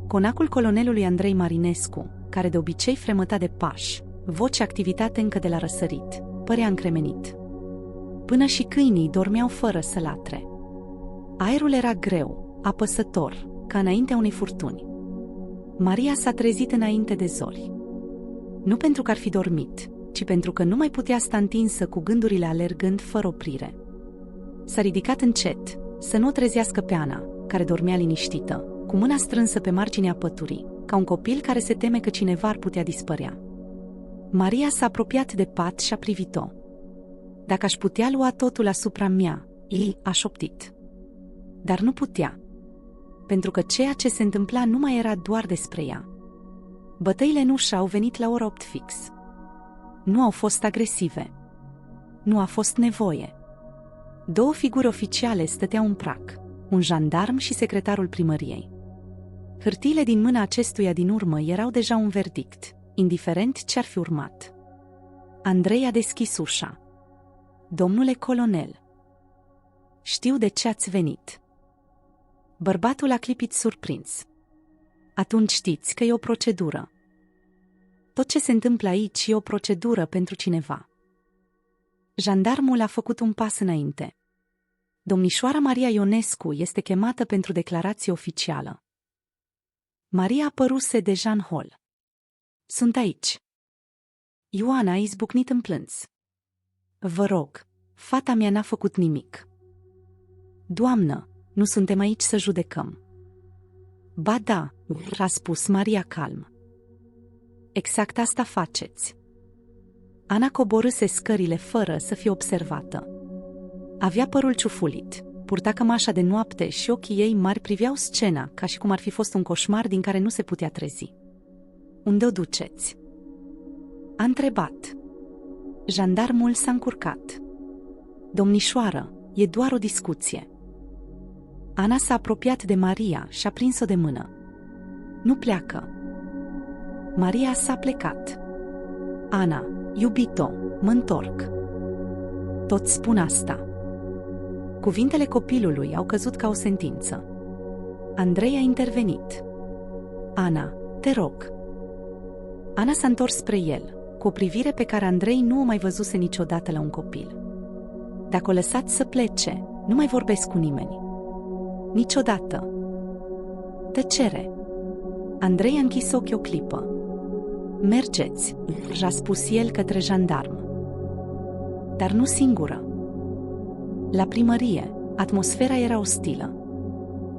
Conacul colonelului Andrei Marinescu, care de obicei fremăta de pași, voce activitate încă de la răsărit, părea încremenit. Până și câinii dormeau fără să latre. Aerul era greu, apăsător, ca înaintea unei furtuni. Maria s-a trezit înainte de zori. Nu pentru că ar fi dormit, ci pentru că nu mai putea sta întinsă cu gândurile alergând fără oprire. S-a ridicat încet, să nu o trezească pe Ana, care dormea liniștită, cu mâna strânsă pe marginea păturii, ca un copil care se teme că cineva ar putea dispărea. Maria s-a apropiat de pat și a privit-o. Dacă aș putea lua totul asupra mea, a șoptit. Dar nu putea. pentru că ceea ce se întâmpla nu mai era doar despre ea. Bătăile în ușă au venit la ora 8 fix. Nu au fost agresive. Nu a fost nevoie. 2 figuri oficiale stăteau în prag, un jandarm și secretarul primăriei. Hârtiile din mâna acestuia din urmă erau deja un verdict, indiferent ce ar fi urmat. Andrei a deschis ușa. Domnule colonel, știu de ce ați venit. Bărbatul a clipit surprins. Atunci știți că e o procedură. Tot ce se întâmplă aici e o procedură pentru cineva. Jandarmul a făcut un pas înainte. Domnișoara Maria Ionescu este chemată pentru declarație oficială. Maria apăruse deja în hol. Sunt aici. Ioana a izbucnit în plâns. Vă rog, fata mea n-a făcut nimic. Doamnă, nu suntem aici să judecăm. Ba da, a spus Maria calm. Exact asta faceți. Ana coborâse scările fără să fie observată. Avea părul ciufulit, purta cămașa de noapte și ochii ei mari priveau scena ca și cum ar fi fost un coșmar din care nu se putea trezi. Unde o duceți? A întrebat. Jandarmul s-a încurcat. Domnișoară, e doar o discuție. Ana s-a apropiat de Maria și a prins-o de mână. Nu pleacă. Maria s-a plecat. Ana, iubito, mă întorc. Toți spun asta. Cuvintele copilului au căzut ca o sentință. Andrei a intervenit. Ana, te rog. Ana s-a întors spre el, cu o privire pe care Andrei nu o mai văzuse niciodată la un copil. Dacă o lăsați să plece, nu mai vorbesc cu nimeni. Niciodată. Tăcere. Andrei a închis ochii o clipă. Mergeți, a spus el către jandarm. Dar nu singură. La primărie, atmosfera era ostilă.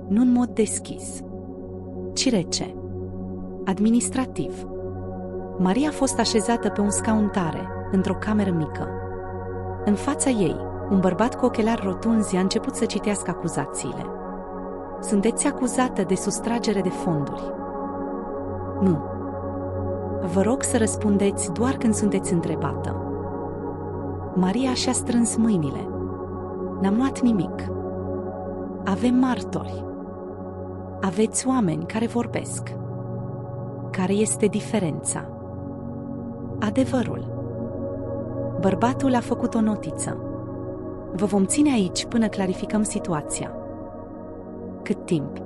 Nu în mod deschis, ci rece. Administrativ. Maria a fost așezată pe un scaun tare, într-o cameră mică. În fața ei, un bărbat cu ochelari rotunzi a început să citească acuzațiile. Sunteți acuzată de sustragere de fonduri. Nu. Vă rog să răspundeți doar când sunteți întrebată. Maria și-a strâns mâinile. N-am luat nimic. Avem martori. Aveți oameni care vorbesc. Care este diferența? Adevărul. Bărbatul a făcut o notiță. Vă vom ține aici până clarificăm situația. Cât timp?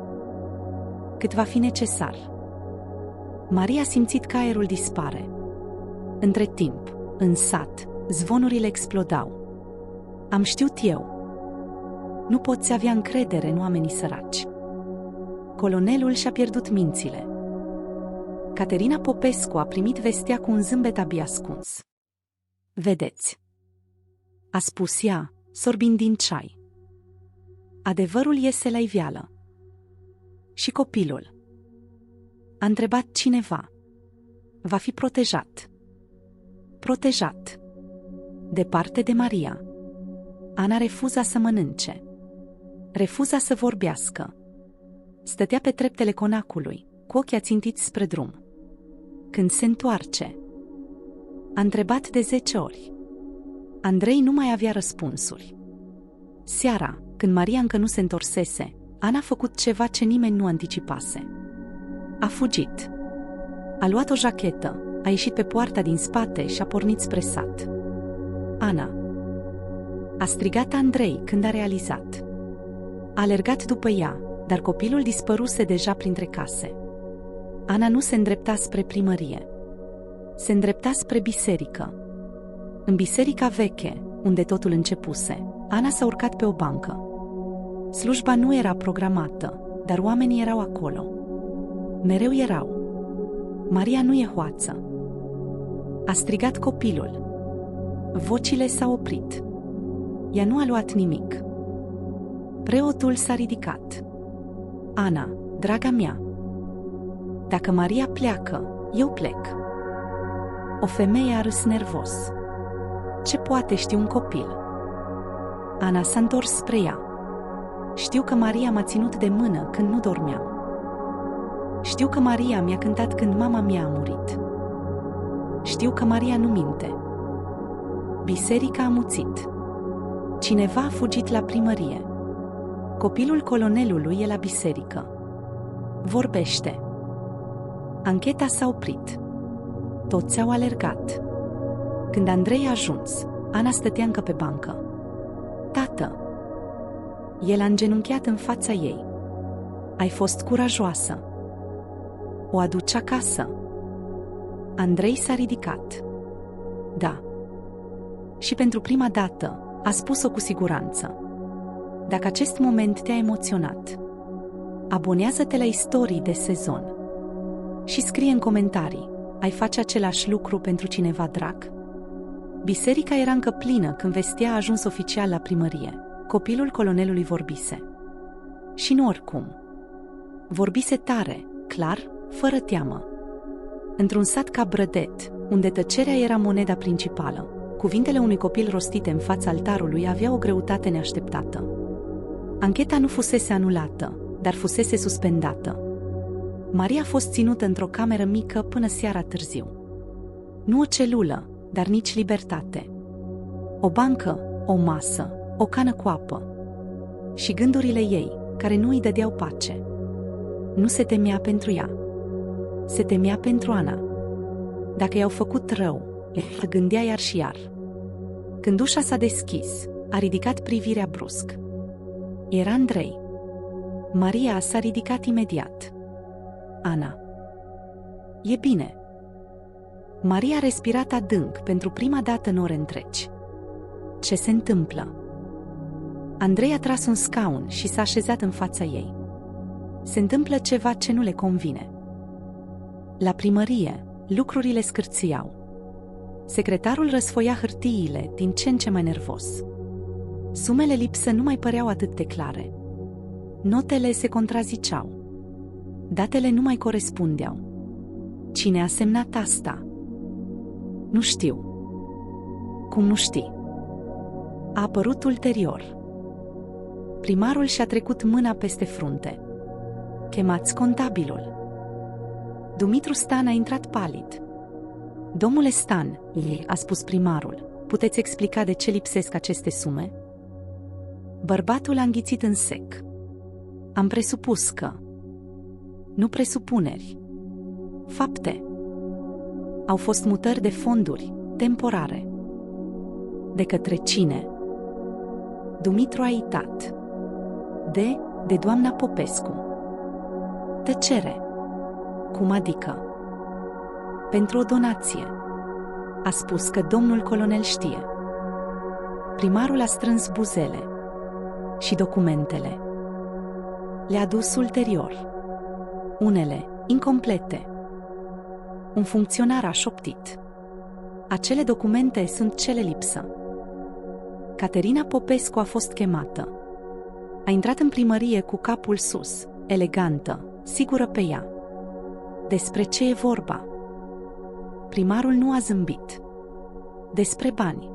Cât va fi necesar. Maria a simțit că aerul dispare. Între timp, în sat, zvonurile explodau. Am știut eu. Nu poți avea încredere în oamenii săraci. Colonelul și-a pierdut mințile. Caterina Popescu a primit vestea cu un zâmbet abia ascuns. Vedeți, a spus ea, sorbind din ceai. Adevărul iese la iveală. Și copilul? A întrebat cineva. Va fi protejat. Protejat. Departe de Maria. Ana refuza să mănânce. Refuza să vorbească. Stătea pe treptele conacului, cu ochii ațintiți spre drum. Când se întoarce? A întrebat de 10 ori. Andrei nu mai avea răspunsuri. Seara, când Maria încă nu se întorsese, Ana a făcut ceva ce nimeni nu anticipase. A fugit. A luat o jachetă, a ieșit pe poarta din spate și a pornit spre sat. Ana. A strigat Andrei când a realizat. A alergat după ea, dar copilul dispăruse deja printre case. Ana nu se îndrepta spre primărie. Se îndrepta spre biserică. În biserica veche, unde totul începuse, Ana s-a urcat pe o bancă. Slujba nu era programată, dar oamenii erau acolo. Mereu erau. Maria nu e hoață. A strigat copilul. Vocile s-au oprit. Ea nu a luat nimic. Preotul s-a ridicat. Ana, draga mea, dacă Maria pleacă, eu plec. O femeie a râs nervos. Ce poate ști un copil? Ana s-a întors spre ea. Știu că Maria m-a ținut de mână când nu dormeam. Știu că Maria mi-a cântat când mama mea a murit. Știu că Maria nu minte. Biserica a muțit. Cineva a fugit la primărie. Copilul colonelului e la biserică. Vorbește. Ancheta s-a oprit. Toți au alergat. Când Andrei a ajuns, Ana stătea încă pe bancă. Tată! El a îngenunchiat în fața ei. Ai fost curajoasă. O aduci acasă. Andrei s-a ridicat. Da. Și pentru prima dată a spus-o cu siguranță. Dacă acest moment te-a emoționat, abonează-te la Istorii de Sezon și scrie în comentarii: ai face același lucru pentru cineva drag? Biserica era încă plină când vestea a ajuns oficial la primărie. Copilul colonelului vorbise. Și nu oricum. Vorbise tare, clar, fără teamă. Într-un sat ca Brădet, unde tăcerea era moneda principală, cuvintele unui copil rostite în fața altarului aveau o greutate neașteptată. Ancheta nu fusese anulată, dar fusese suspendată. Maria a fost ținută într-o cameră mică până seara târziu. Nu o celulă, dar nici libertate. O bancă, o masă, o cană cu apă. Și gândurile ei, care nu îi dădeau pace. Nu se temea pentru ea. Se temea pentru Ana. Dacă i-au făcut rău, îl gândea iar și iar. Când ușa s-a deschis, a ridicat privirea brusc. Era Andrei. Maria s-a ridicat imediat. Ana. E bine. Maria a respirat adânc pentru prima dată în ore întregi. Ce se întâmplă? Andrei a tras un scaun și s-a așezat în fața ei. Se întâmplă ceva ce nu le convine. La primărie, lucrurile scârțiau. Secretarul răsfoia hârtiile din ce în ce mai nervos. Sumele lipsă nu mai păreau atât de clare. Notele se contraziceau. Datele nu mai corespundeau. Cine a semnat asta? Nu știu. Cum nu știi? A apărut ulterior. Primarul și-a trecut mâna peste frunte. Chemați contabilul. Dumitru Stan a intrat palid. Domnule Stan, a spus primarul, puteți explica de ce lipsesc aceste sume? Bărbatul a înghițit în sec. Am presupus că. Nu presupuneri. Fapte. Au fost mutări de fonduri, temporare. De către cine? Dumitru a aitat. De doamna Popescu. Tăcere. Cum adică? Pentru o donație. A spus că domnul colonel știe. Primarul a strâns buzele. Și documentele. Le-a dus ulterior. Unele, incomplete. Un funcționar a șoptit. Acele documente sunt cele lipsă. Caterina Popescu a fost chemată. A intrat în primărie cu capul sus, elegantă, sigură pe ea. Despre ce e vorba? Primarul nu a zâmbit. Despre bani.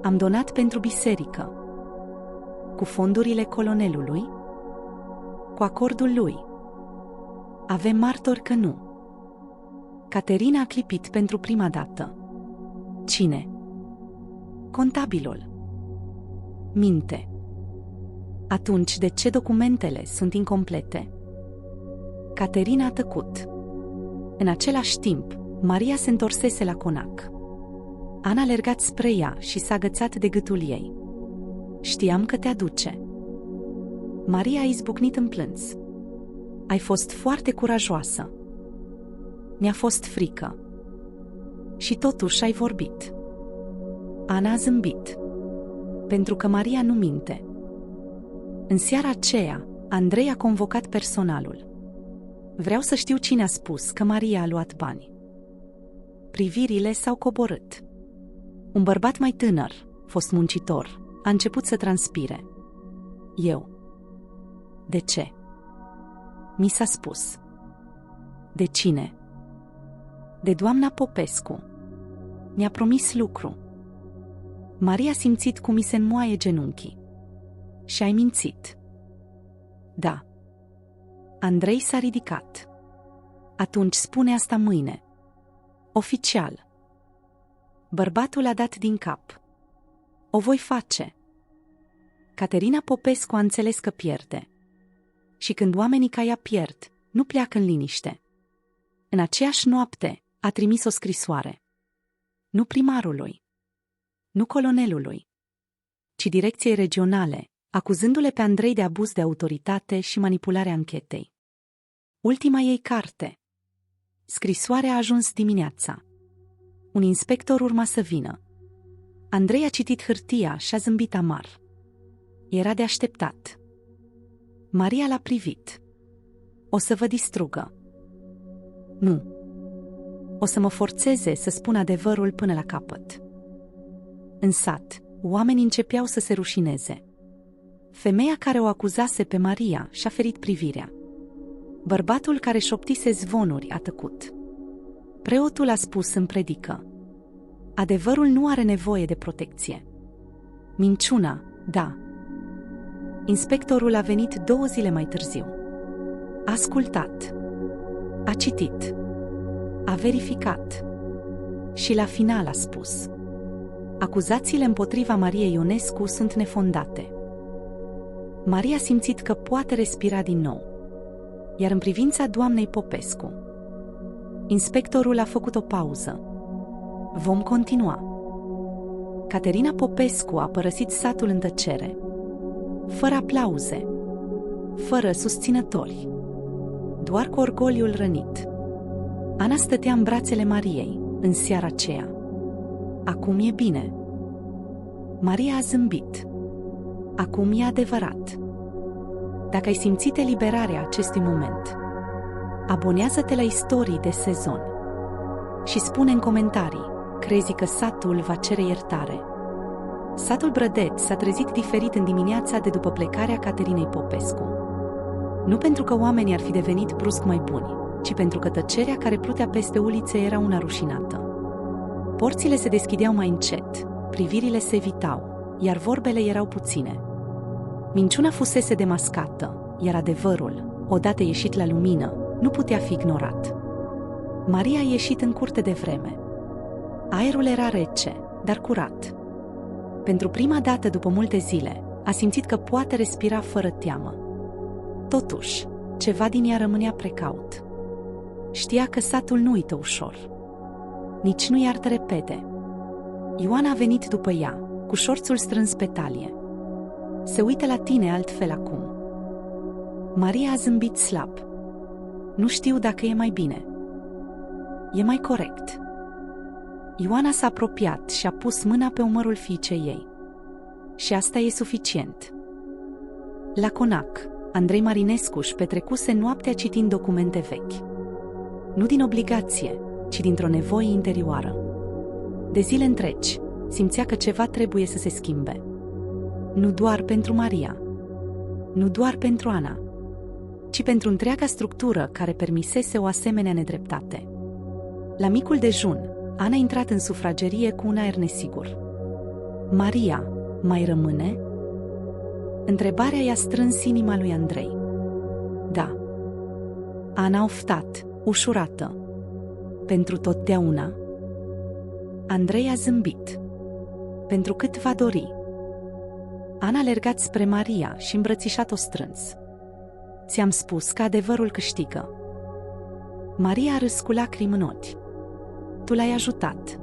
Am donat pentru biserică. Cu fondurile colonelului? Cu acordul lui? Avem martori că nu. Caterina a clipit pentru prima dată. Cine? Contabilul. Minte. Atunci de ce documentele sunt incomplete? Caterina a tăcut. În același timp, Maria se întorsese la conac. Ana a alergat spre ea și s-a agățat de gâtul ei. Știam că te aduce. Maria a izbucnit în plâns. Ai fost foarte curajoasă. Mi-a fost frică. Și totuși ai vorbit. Ana a zâmbit. Pentru că Maria nu minte. În seara aceea, Andrei a convocat personalul. Vreau să știu cine a spus că Maria a luat bani. Privirile s-au coborât. Un bărbat mai tânăr, fost muncitor, a început să transpire. Eu. De ce? Mi s-a spus. De cine? De doamna Popescu. Mi-a promis lucru. Maria a simțit cum i se înmoaie genunchii. Și ai mințit. Da. Andrei s-a ridicat. Atunci spune asta mâine. Oficial. Bărbatul a dat din cap. O voi face. Caterina Popescu a înțeles că pierde. Și când oamenii ca ea pierd, nu pleacă în liniște. În aceeași noapte a trimis o scrisoare. Nu primarului, nu colonelului, ci direcției regionale, acuzându-le pe Andrei de abuz de autoritate și manipularea anchetei. Ultima ei carte. Scrisoarea a ajuns dimineața. Un inspector urma să vină. Andrei a citit hârtia și a zâmbit amar. Era de așteptat. Maria l-a privit. O să vă distrugă. Nu. O să mă forțeze să spun adevărul până la capăt. În sat, oamenii începeau să se rușineze. Femeia care o acuzase pe Maria și-a ferit privirea. Bărbatul care șoptise zvonuri a tăcut. Preotul a spus în predică: adevărul nu are nevoie de protecție. Minciuna, da. Inspectorul a venit 2 zile mai târziu. A ascultat. A citit. A verificat. Și la final a spus: acuzațiile împotriva Mariei Ionescu sunt nefondate. Maria a simțit că poate respira din nou. Iar în privința doamnei Popescu, inspectorul a făcut o pauză. Vom continua. Caterina Popescu a părăsit satul în tăcere. Fără aplauze, fără susținători, doar cu orgoliul rănit. Ana stătea în brațele Mariei în seara aceea. Acum e bine. Maria a zâmbit. Acum e adevărat. Dacă ai simțit eliberarea acestui moment, abonează-te la Istorii de Sezon și spune în comentarii: crezi că satul va cere iertare? Satul Brădeț s-a trezit diferit în dimineața de după plecarea Caterinei Popescu. Nu pentru că oamenii ar fi devenit brusc mai buni, ci pentru că tăcerea care plutea peste ulițe era una rușinată. Porțile se deschideau mai încet, privirile se evitau, iar vorbele erau puține. Minciuna fusese demascată, iar adevărul, odată ieșit la lumină, nu putea fi ignorat. Maria a ieșit în curte de vreme. Aerul era rece, dar curat. Pentru prima dată după multe zile, a simțit că poate respira fără teamă. Totuși, ceva din ea rămânea precaut. Știa că satul nu uită ușor. Nici nu iartă repede. Ioana a venit după ea, cu șorțul strâns pe talie. Se uită la tine altfel acum. Maria a zâmbit slab. Nu știu dacă e mai bine. E mai corect. Ioana s-a apropiat și a pus mâna pe umărul fiicei ei. Și asta e suficient. La Conac, Andrei Marinescu își petrecuse noaptea citind documente vechi. Nu din obligație, ci dintr-o nevoie interioară. De zile întregi, simțea că ceva trebuie să se schimbe. Nu doar pentru Maria, nu doar pentru Ana, ci pentru întreaga structură care permisese o asemenea nedreptate. La micul dejun, Ana a intrat în sufragerie cu un aer nesigur. Maria, mai rămâne? Întrebarea i-a strâns inima lui Andrei. Da. Ana a oftat, ușurată. Pentru totdeauna? Andrei a zâmbit. Pentru cât va dori. Ana a alergat spre Maria și îmbrățișat-o strâns. Ți-am spus că adevărul câștigă. Maria a râs cu lacrimi în ochi. Tu l-ai ajutat.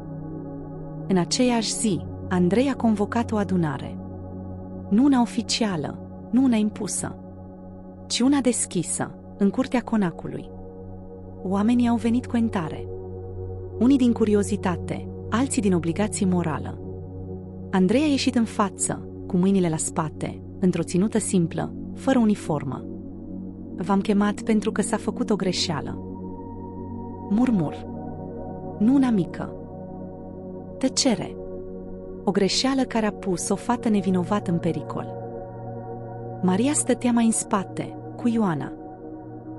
În aceeași zi, Andrei a convocat o adunare. Nu una oficială, nu una impusă, ci una deschisă, în curtea Conacului. Oamenii au venit cu entare. Unii din curiozitate, alții din obligație morală. Andrei a ieșit în față, cu mâinile la spate, într-o ținută simplă, fără uniformă. V-am chemat pentru că s-a făcut o greșeală. Murmur. Nu una mică. Tăcere. O greșeală care a pus o fată nevinovată în pericol. Maria stătea mai în spate, cu Ioana.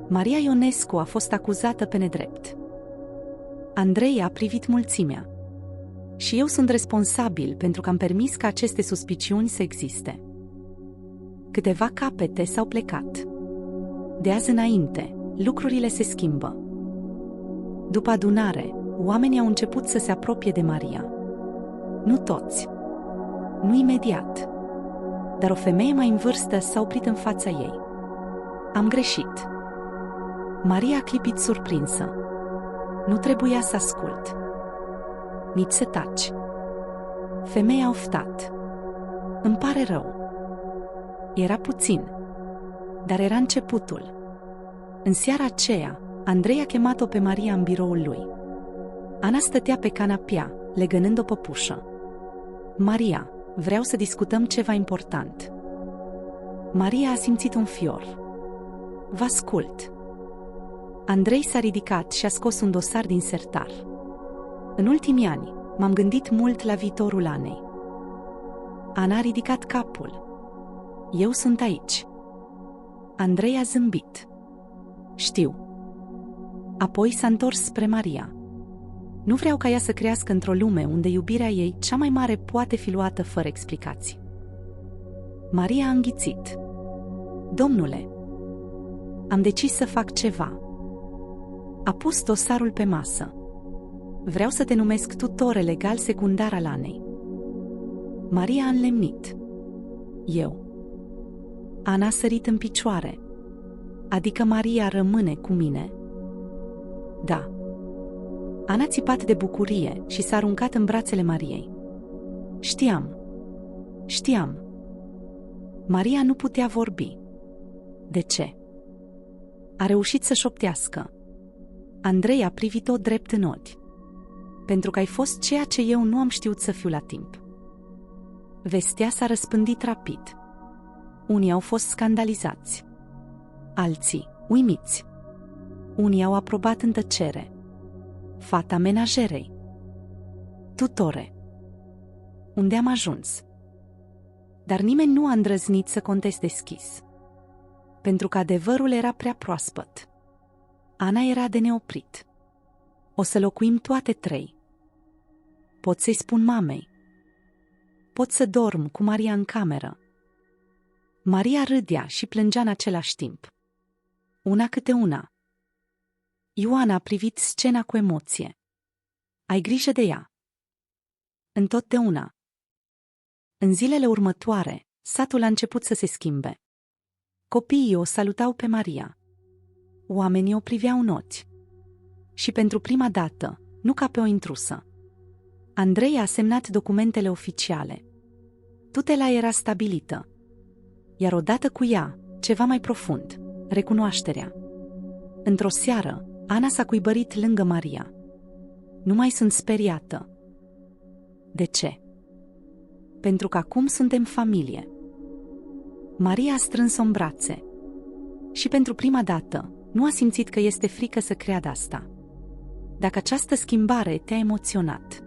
Maria Ionescu a fost acuzată pe nedrept. Andrei a privit mulțimea. Și eu sunt responsabil pentru că am permis ca aceste suspiciuni să existe. Câteva capete s-au plecat. De azi înainte, lucrurile se schimbă. După adunare, oamenii au început să se apropie de Maria. Nu toți. Nu imediat. Dar o femeie mai în vârstă s-a oprit în fața ei. Am greșit. Maria a clipit surprinsă. Nu trebuia să ascult. Nici să taci. Femeia a oftat. Îmi pare rău. Era puțin, dar era începutul. În seara aceea, Andrei a chemat-o pe Maria în biroul lui. Ana stătea pe canapea, legănând o păpușă. Maria, vreau să discutăm ceva important. Maria a simțit un fior. Vă ascult. Andrei s-a ridicat și a scos un dosar din sertar. În ultimii ani, m-am gândit mult la viitorul Anei. Ana a ridicat capul. Eu sunt aici. Andrei a zâmbit. Știu. Apoi s-a întors spre Maria. Nu vreau ca ea să crească într-o lume unde iubirea ei cea mai mare poate fi luată fără explicații. Maria a înghițit. Domnule, am decis să fac ceva. A pus dosarul pe masă. Vreau să te numesc tutore legal secundar al Anei. Maria a înlemnit. Eu. Ana a sărit în picioare. Adică Maria rămâne cu mine? Da. Ana a țipat de bucurie și s-a aruncat în brațele Mariei. Știam. Maria nu putea vorbi. De ce? A reușit să șoptească. Andrei a privit-o drept în ochi. Pentru că ai fost ceea ce eu nu am știut să fiu la timp. Vestea s-a răspândit rapid. Unii au fost scandalizați. Alții, uimiți. Unii au aprobat în tăcere. Fata menajerei. Tutore. Unde am ajuns? Dar nimeni nu a îndrăznit să conteste deschis. Pentru că adevărul era prea proaspăt. Ana era de neoprit. O să locuim toate trei. Pot să-i spun mamei. Pot să dorm cu Maria în cameră. Maria râdea și plângea în același timp. Una câte una. Ioana a privit scena cu emoție. Ai grijă de ea. Întotdeauna. În zilele următoare, satul a început să se schimbe. Copiii o salutau pe Maria. Oamenii o priveau în ochi. Și pentru prima dată, nu ca pe o intrusă. Andrei a semnat documentele oficiale. Tutela era stabilită. Iar odată cu ea, ceva mai profund, recunoașterea. Într-o seară, Ana s-a cuibărit lângă Maria. Nu mai sunt speriată. De ce? Pentru că acum suntem familie. Maria a strâns-o în brațe. Și pentru prima dată, nu a simțit că este frică să creadă asta. Dacă această schimbare te-a emoționat,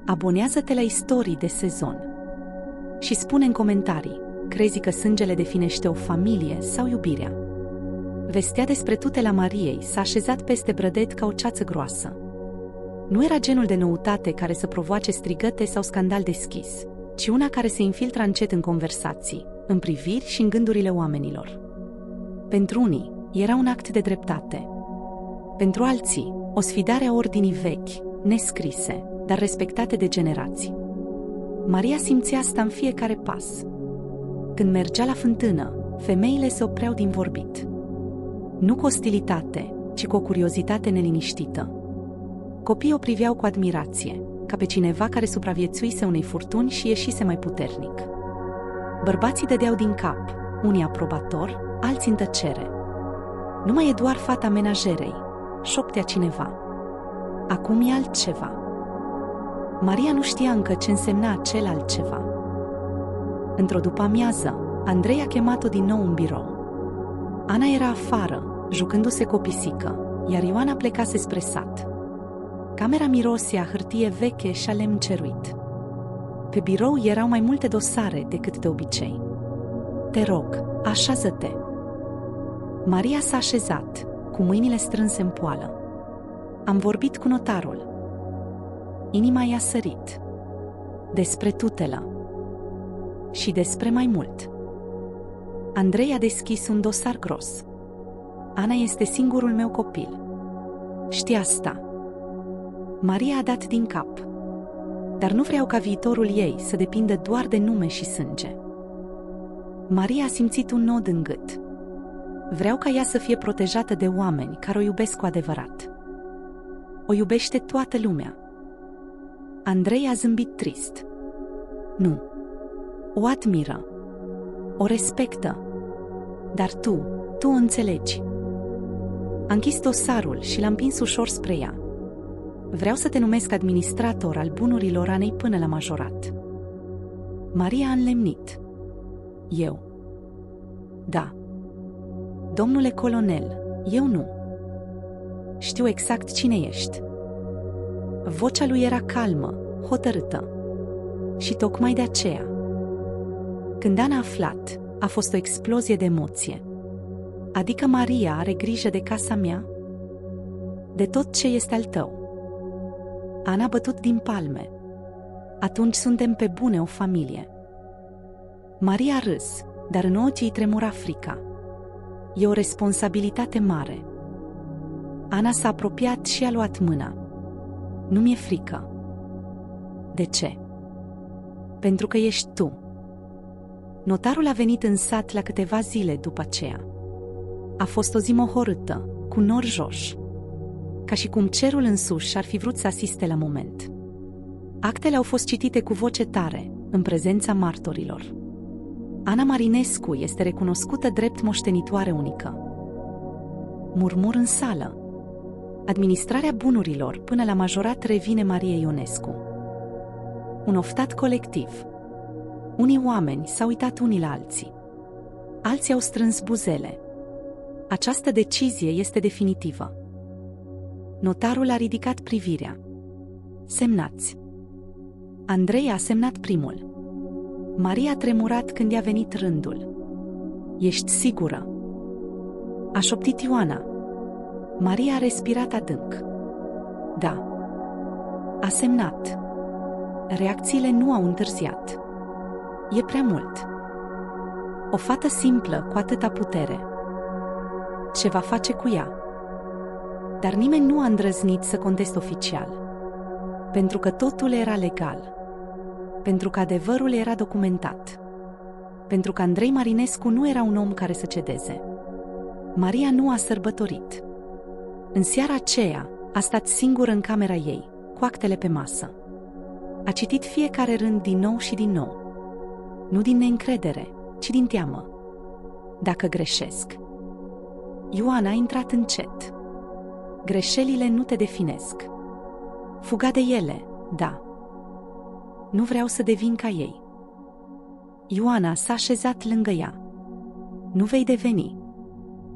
abonează-te la Istorii de Sezon și spune în comentarii, crezi că sângele definește o familie sau iubirea? Vestea despre tutela Mariei s-a așezat peste brădet ca o ceață groasă. Nu era genul de noutate care să provoace strigăte sau scandal deschis, ci una care se infiltra încet în conversații, în priviri și în gândurile oamenilor. Pentru unii, era un act de dreptate. Pentru alții, o sfidare a ordinii vechi, nescrise, dar respectate de generații. Maria simțea asta în fiecare pas. Când mergea la fântână, femeile se opreau din vorbit. Nu cu ostilitate, ci cu o curiozitate neliniștită. Copiii o priveau cu admirație, ca pe cineva care supraviețuise unei furtuni și ieșise mai puternic. Bărbații dădeau din cap, unii aprobator, alții în tăcere. Nu mai e doar fata menajerei, șoptea cineva. Acum e altceva. Maria nu știa încă ce însemna acel altceva. Într-o după-amiază, Andrei a chemat-o din nou în birou. Ana era afară, jucându-se cu o pisică, iar Ioana plecase spre sat. Camera mirosea hârtie veche și a lemn ceruit. Pe birou erau mai multe dosare decât de obicei. Te rog, așează-te. Maria s-a așezat, cu mâinile strânse în poală. Am vorbit cu notarul. Inima i-a sărit. Despre tutelă. Și despre mai mult. Andrei a deschis un dosar gros. Ana este singurul meu copil. Știi asta. Maria a dat din cap. Dar nu vreau ca viitorul ei să depindă doar de nume și sânge. Maria a simțit un nod în gât. Vreau ca ea să fie protejată de oameni care o iubesc cu adevărat. O iubește toată lumea. Andrei a zâmbit trist. Nu. O admiră. O respectă. Dar tu o înțelegi. A închis dosarul și l-a împins ușor spre ea. Vreau să te numesc administrator al bunurilor Anei până la majorat. Maria a înlemnit. Eu. Da. Domnule colonel, eu nu. Știu exact cine ești. Vocea lui era calmă, hotărâtă. Și tocmai de aceea. Când Ana a aflat, a fost o explozie de emoție. Adică Maria are grijă de casa mea? De tot ce este al tău. Ana a bătut din palme. Atunci suntem pe bune o familie. Maria a râs, dar în ochii îi tremura frica. E o responsabilitate mare. Ana s-a apropiat și a luat mâna. Nu mi-e frică. De ce? Pentru că ești tu. Notarul a venit în sat la câteva zile după aceea. A fost o zi mohorâtă, cu nori joși. Ca și cum cerul însuși ar fi vrut să asiste la moment. Actele au fost citite cu voce tare, în prezența martorilor. Ana Marinescu este recunoscută drept moștenitoare unică. Murmur în sală. Administrarea bunurilor până la majorat revine Mariei Ionescu. Un oftat colectiv. Unii oameni s-au uitat unii la alții. Alții au strâns buzele. Această decizie este definitivă. Notarul a ridicat privirea. Semnați. Andrei a semnat primul. Maria a tremurat când i-a venit rândul. Ești sigură? A șoptit Ioana. Maria a respirat adânc. Da. A semnat. Reacțiile nu au întârziat. E prea mult. O fată simplă cu atâta putere. Ce va face cu ea? Dar nimeni nu a îndrăznit să conteste oficial. Pentru că totul era legal. Pentru că adevărul era documentat. Pentru că Andrei Marinescu nu era un om care să cedeze. Maria nu a sărbătorit. În seara aceea a stat singură în camera ei, cu actele pe masă. A citit fiecare rând din nou și din nou. Nu din neîncredere, ci din teamă. Dacă greșesc. Ioana a intrat încet. Greșelile nu te definesc. Fuga de ele, da. Nu vreau să devin ca ei. Ioana s-a așezat lângă ea. Nu vei deveni.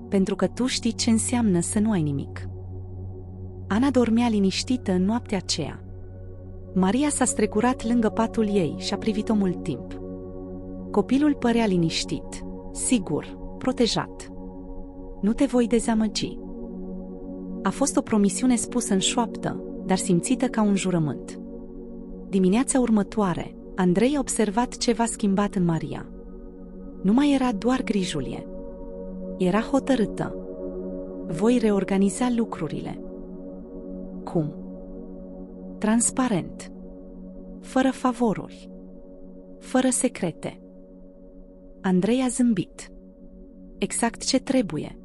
Pentru că tu știi ce înseamnă să nu ai nimic. Ana dormea liniștită în noaptea aceea. Maria s-a strecurat lângă patul ei și a privit-o mult timp. Copilul părea liniștit, sigur, protejat. Nu te voi dezamăgi. A fost o promisiune spusă în șoaptă, dar simțită ca un jurământ. Dimineața următoare, Andrei a observat ceva schimbat în Maria. Nu mai era doar grijulie. Era hotărâtă. Voi reorganiza lucrurile. Cum? Transparent. Fără favoruri. Fără secrete. Andrei a zâmbit. Exact ce trebuie.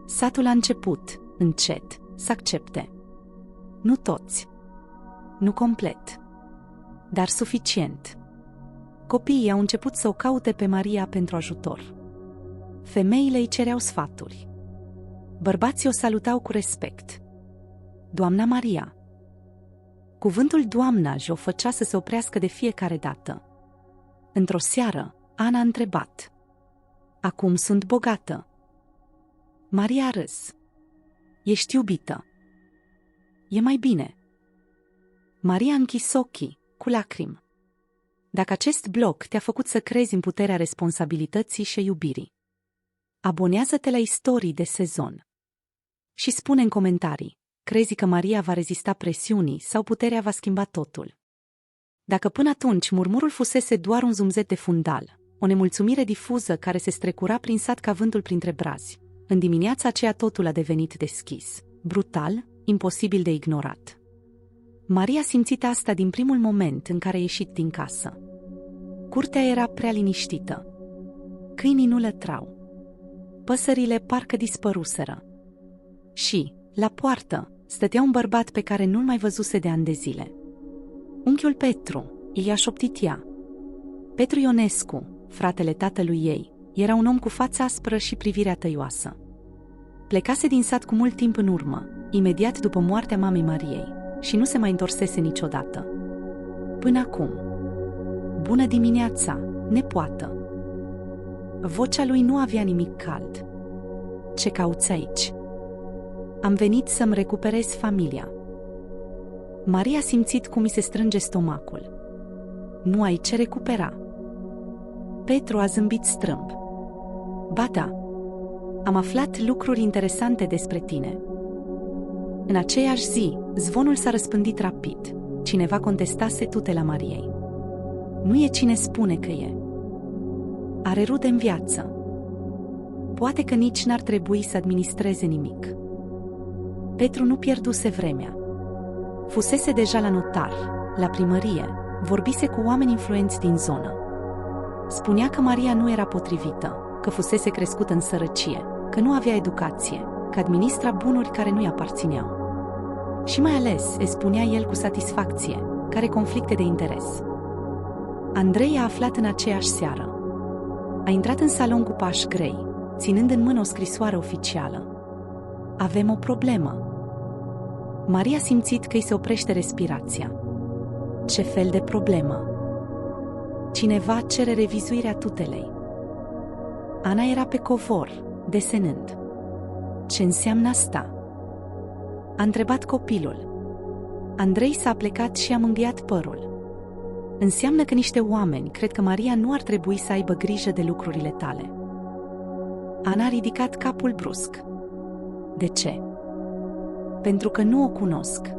Satul a început, încet, să accepte. Nu toți. Nu complet. Dar suficient. Copiii au început să o caute pe Maria pentru ajutor. Femeile îi cereau sfaturi. Bărbații o salutau cu respect. Doamna Maria. Cuvântul doamna o făcea să se oprească de fiecare dată. Într-o seară, Ana a întrebat. Acum sunt bogată. Maria a râs. Ești iubită. E mai bine. Maria a închis ochii, cu lacrimi. Dacă acest blog te-a făcut să crezi în puterea responsabilității și iubirii, abonează-te la Istorii de Sezon. Și spune în comentarii, crezi că Maria va rezista presiunii sau puterea va schimba totul? Dacă până atunci murmurul fusese doar un zumzet de fundal, o nemulțumire difuză care se strecura prin sat ca vântul printre brazi, În dimineața aceea totul a devenit deschis, brutal, imposibil de ignorat. Maria a simțit asta din primul moment în care a ieșit din casă. Curtea era prea liniștită. Câinii nu lătrau. Păsările parcă dispăruseră. Și, la poartă, stătea un bărbat pe care nu-l mai văzuse de ani de zile. Unchiul Petru, i-a șoptit ea. Petru Ionescu, fratele tatălui ei, era un om cu fața aspră și privirea tăioasă. Plecase din sat cu mult timp în urmă, imediat după moartea mamei Mariei, și nu se mai întorsese niciodată. Până acum. Bună dimineața, nepoată! Vocea lui nu avea nimic cald. Ce cauți aici? Am venit să-mi recuperez familia. Maria a simțit cum îi se strânge stomacul. Nu ai ce recupera. Petru a zâmbit strâmb. Ba da, am aflat lucruri interesante despre tine. În aceeași zi, zvonul s-a răspândit rapid. Cineva contestase tutela Mariei. Nu e cine spune că e. Are rude în viață. Poate că nici n-ar trebui să administreze nimic. Petru nu pierduse vremea. Fusese deja la notar, la primărie, vorbise cu oameni influenți din zonă. Spunea că Maria nu era potrivită, că fusese crescută în sărăcie, că nu avea educație, că administra bunuri care nu-i aparțineau. Și mai ales, îi spunea el cu satisfacție, că are conflicte de interes. Andrei a aflat în aceeași seară. A intrat în salon cu pași grei, ținând în mână o scrisoare oficială. Avem o problemă. Maria a simțit că îi se oprește respirația. Ce fel de problemă? Cineva cere revizuirea tutelei. Ana era pe covor, desenând. Ce înseamnă asta? A întrebat copilul. Andrei s-a plecat și a mângâiat părul. Înseamnă că niște oameni cred că Maria nu ar trebui să aibă grijă de lucrurile tale. Ana a ridicat capul brusc. De ce? Pentru că nu o cunosc.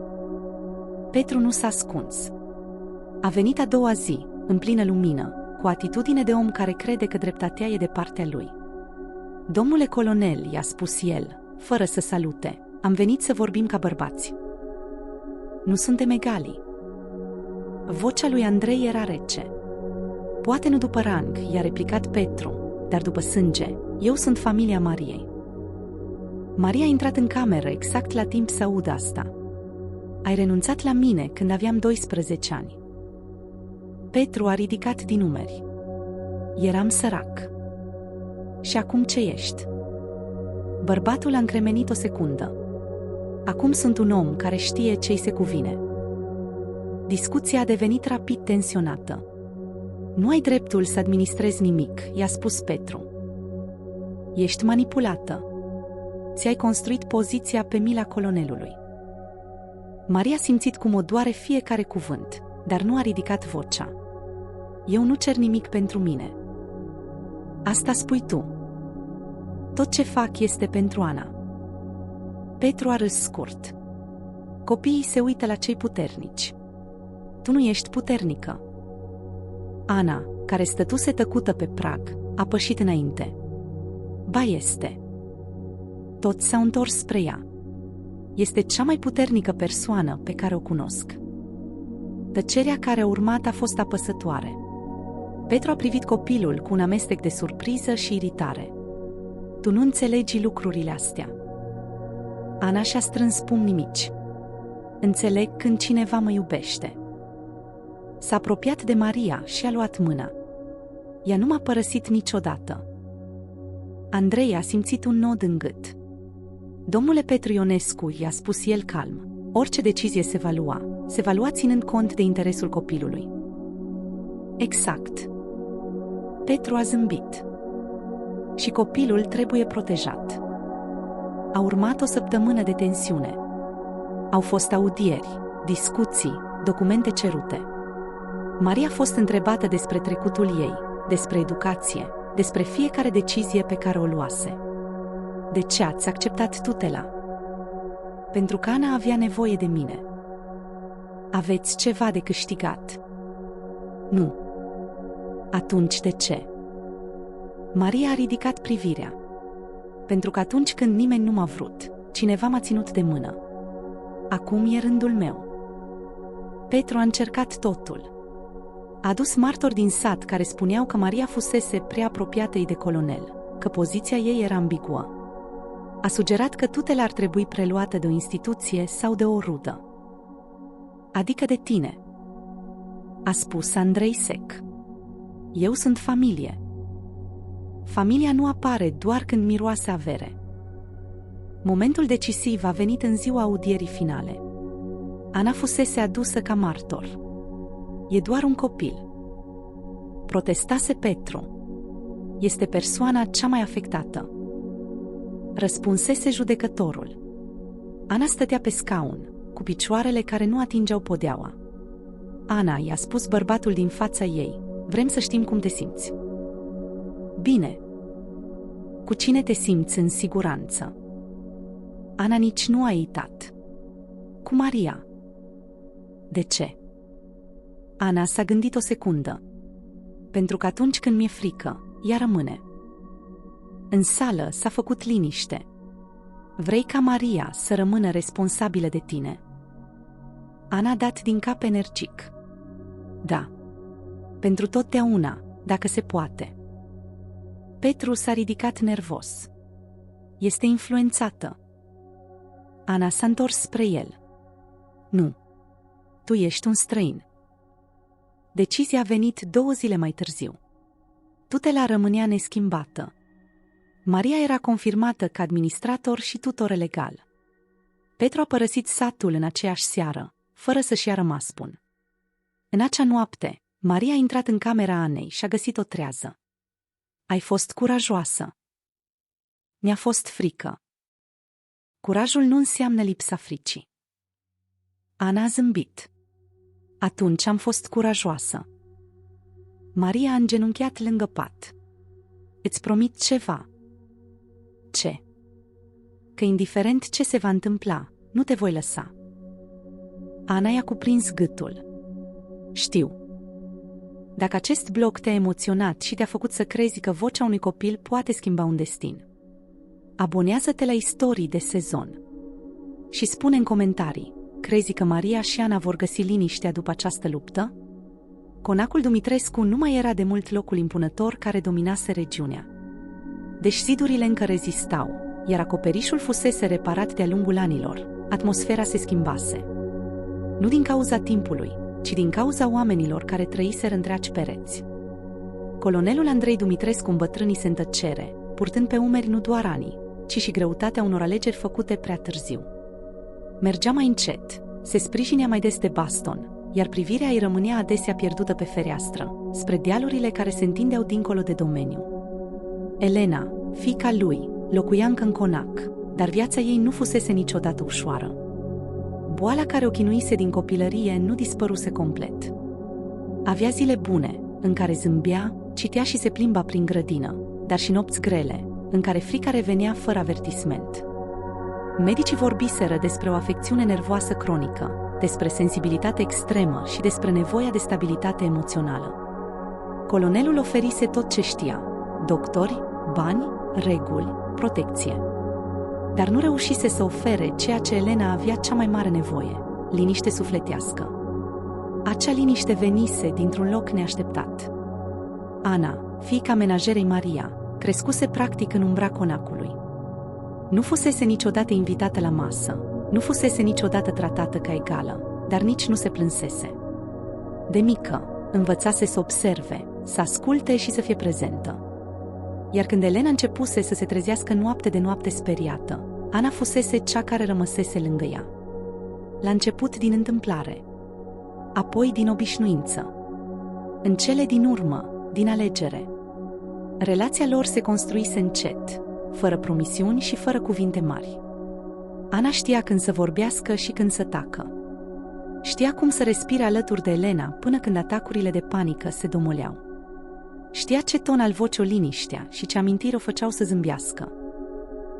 Petru nu s-a ascuns. A venit a doua zi, în plină lumină, cu atitudine de om care crede că dreptatea e de partea lui. Domnule colonel, i-a spus el, fără să salute, am venit să vorbim ca bărbați. Nu suntem egali. Vocea lui Andrei era rece. Poate nu după rang, i-a replicat Petru, dar după sânge, eu sunt familia Mariei. Maria a intrat în cameră exact la timp să audă asta. Ai renunțat la mine când aveam 12 ani. Petru a ridicat din umeri. Eram sărac. Și acum ce ești? Bărbatul a încremenit o secundă. Acum sunt un om care știe ce-i se cuvine. Discuția a devenit rapid tensionată. Nu ai dreptul să administrezi nimic, i-a spus Petru. Ești manipulată. Ți-ai construit poziția pe mila colonelului. Maria a simțit cum o doare fiecare cuvânt, dar nu a ridicat vocea. Eu nu cer nimic pentru mine. Asta spui tu. Tot ce fac este pentru Ana. Petru a râs scurt. Copiii se uită la cei puternici. Tu nu ești puternică. Ana, care stătuse tăcută pe prag, a pășit înainte. Ba este. Toți s-au întors spre ea. Este cea mai puternică persoană pe care o cunosc. Tăcerea care a urmat a fost apăsătoare. Petru a privit copilul cu un amestec de surpriză și iritare. Tu nu înțelegi lucrurile astea. Ana și-a strâns pumnii mici. Înțeleg când cineva mă iubește. S-a apropiat de Maria și a luat mâna. Ea nu m-a părăsit niciodată. Andrei a simțit un nod în gât. Domnule Petru Ionescu, i-a spus el calm, orice decizie se va lua ținând cont de interesul copilului. Exact. Petru a zâmbit. Și copilul trebuie protejat. A urmat o săptămână de tensiune. Au fost audieri, discuții, documente cerute. Maria a fost întrebată despre trecutul ei, despre educație, despre fiecare decizie pe care o luase. De ce ați acceptat tutela? Pentru că Ana avea nevoie de mine. Aveți ceva de câștigat? Nu. Atunci de ce? Maria a ridicat privirea. Pentru că atunci când nimeni nu m-a vrut, cineva m-a ținut de mână. Acum e rândul meu. Petru a încercat totul. A adus martori din sat care spuneau că Maria fusese prea apropiată de colonel, că poziția ei era ambiguă. A sugerat că tutela ar trebui preluată de o instituție sau de o rudă. Adică de tine, a spus Andrei sec. Eu sunt familie. Familia nu apare doar când miroase avere. Momentul decisiv a venit în ziua audierii finale. Ana fusese adusă ca martor. E doar un copil. Protestase Petru. Este persoana cea mai afectată. Răspunsese judecătorul. Ana stătea pe scaun, cu picioarele care nu atingeau podeaua. Ana, i-a spus bărbatul din fața ei, vrem să știm cum te simți. Bine. Cu cine te simți în siguranță? Ana nici nu a ezitat. Cu Maria. De ce? Ana s-a gândit o secundă. Pentru că atunci când mi-e frică, ea rămâne. În sală s-a făcut liniște. Vrei ca Maria să rămână responsabilă de tine? Ana a dat din cap energic. Da. Pentru totdeauna, dacă se poate. Petru s-a ridicat nervos. Este influențată. Ana s-a întors spre el. Nu. Tu ești un străin. Decizia a venit 2 zile mai târziu. Tutela rămânea neschimbată. Maria era confirmată ca administrator și tutor legal. Petru a părăsit satul în aceeași seară, fără să-și ia rămas bun. În acea noapte, Maria a intrat în camera Anei și a găsit-o trează. Ai fost curajoasă. Mi-a fost frică. Curajul nu înseamnă lipsa fricii. Ana a zâmbit. Atunci am fost curajoasă. Maria a îngenunchiat lângă pat. Îți promit ceva. Ce? Că indiferent ce se va întâmpla, nu te voi lăsa. Ana i-a cuprins gâtul. Știu. Dacă acest blog te-a emoționat și te-a făcut să crezi că vocea unui copil poate schimba un destin, abonează-te la Istorii de Sezon. Și spune în comentarii, crezi că Maria și Ana vor găsi liniștea după această luptă? Conacul Dumitrescu nu mai era de mult locul impunător care dominase regiunea. Deși zidurile încă rezistau, iar acoperișul fusese reparat de-a lungul anilor, atmosfera se schimbase. Nu din cauza timpului, ci din cauza oamenilor care trăiseră întreagi pereți. Colonelul Andrei Dumitrescu îmbătrânise în tăcere, purtând pe umeri nu doar anii, ci și greutatea unor alegeri făcute prea târziu. Mergea mai încet, se sprijinea mai des de baston, iar privirea îi rămânea adesea pierdută pe fereastră, spre dealurile care se întindeau dincolo de domeniu. Elena, fiica lui, locuia încă în Conac, dar viața ei nu fusese niciodată ușoară. Boala care o chinuise din copilărie nu dispăruse complet. Avea zile bune, în care zâmbea, citea și se plimba prin grădină, dar și nopți grele, în care frica revenea fără avertisment. Medicii vorbiseră despre o afecțiune nervoasă cronică, despre sensibilitate extremă și despre nevoia de stabilitate emoțională. Colonelul oferise tot ce știa: doctori, bani, reguli, protecție. Dar nu reușise să ofere ceea ce Elena avea cea mai mare nevoie: liniște sufletească. Acea liniște venise dintr-un loc neașteptat. Ana, fiica menajerei Maria, crescuse practic în umbra Conacului. Nu fusese niciodată invitată la masă, nu fusese niciodată tratată ca egală, dar nici nu se plânsese. De mică, învățase să observe, să asculte și să fie prezentă. Iar când Elena începuse să se trezească noapte de noapte speriată, Ana fusese cea care rămăsese lângă ea. La început din întâmplare, apoi din obișnuință, în cele din urmă, din alegere. Relația lor se construise încet, fără promisiuni și fără cuvinte mari. Ana știa când să vorbească și când să tacă. Știa cum să respire alături de Elena până când atacurile de panică se domoleau. Știa ce ton al vocii o liniștea și ce amintiri o făceau să zâmbească.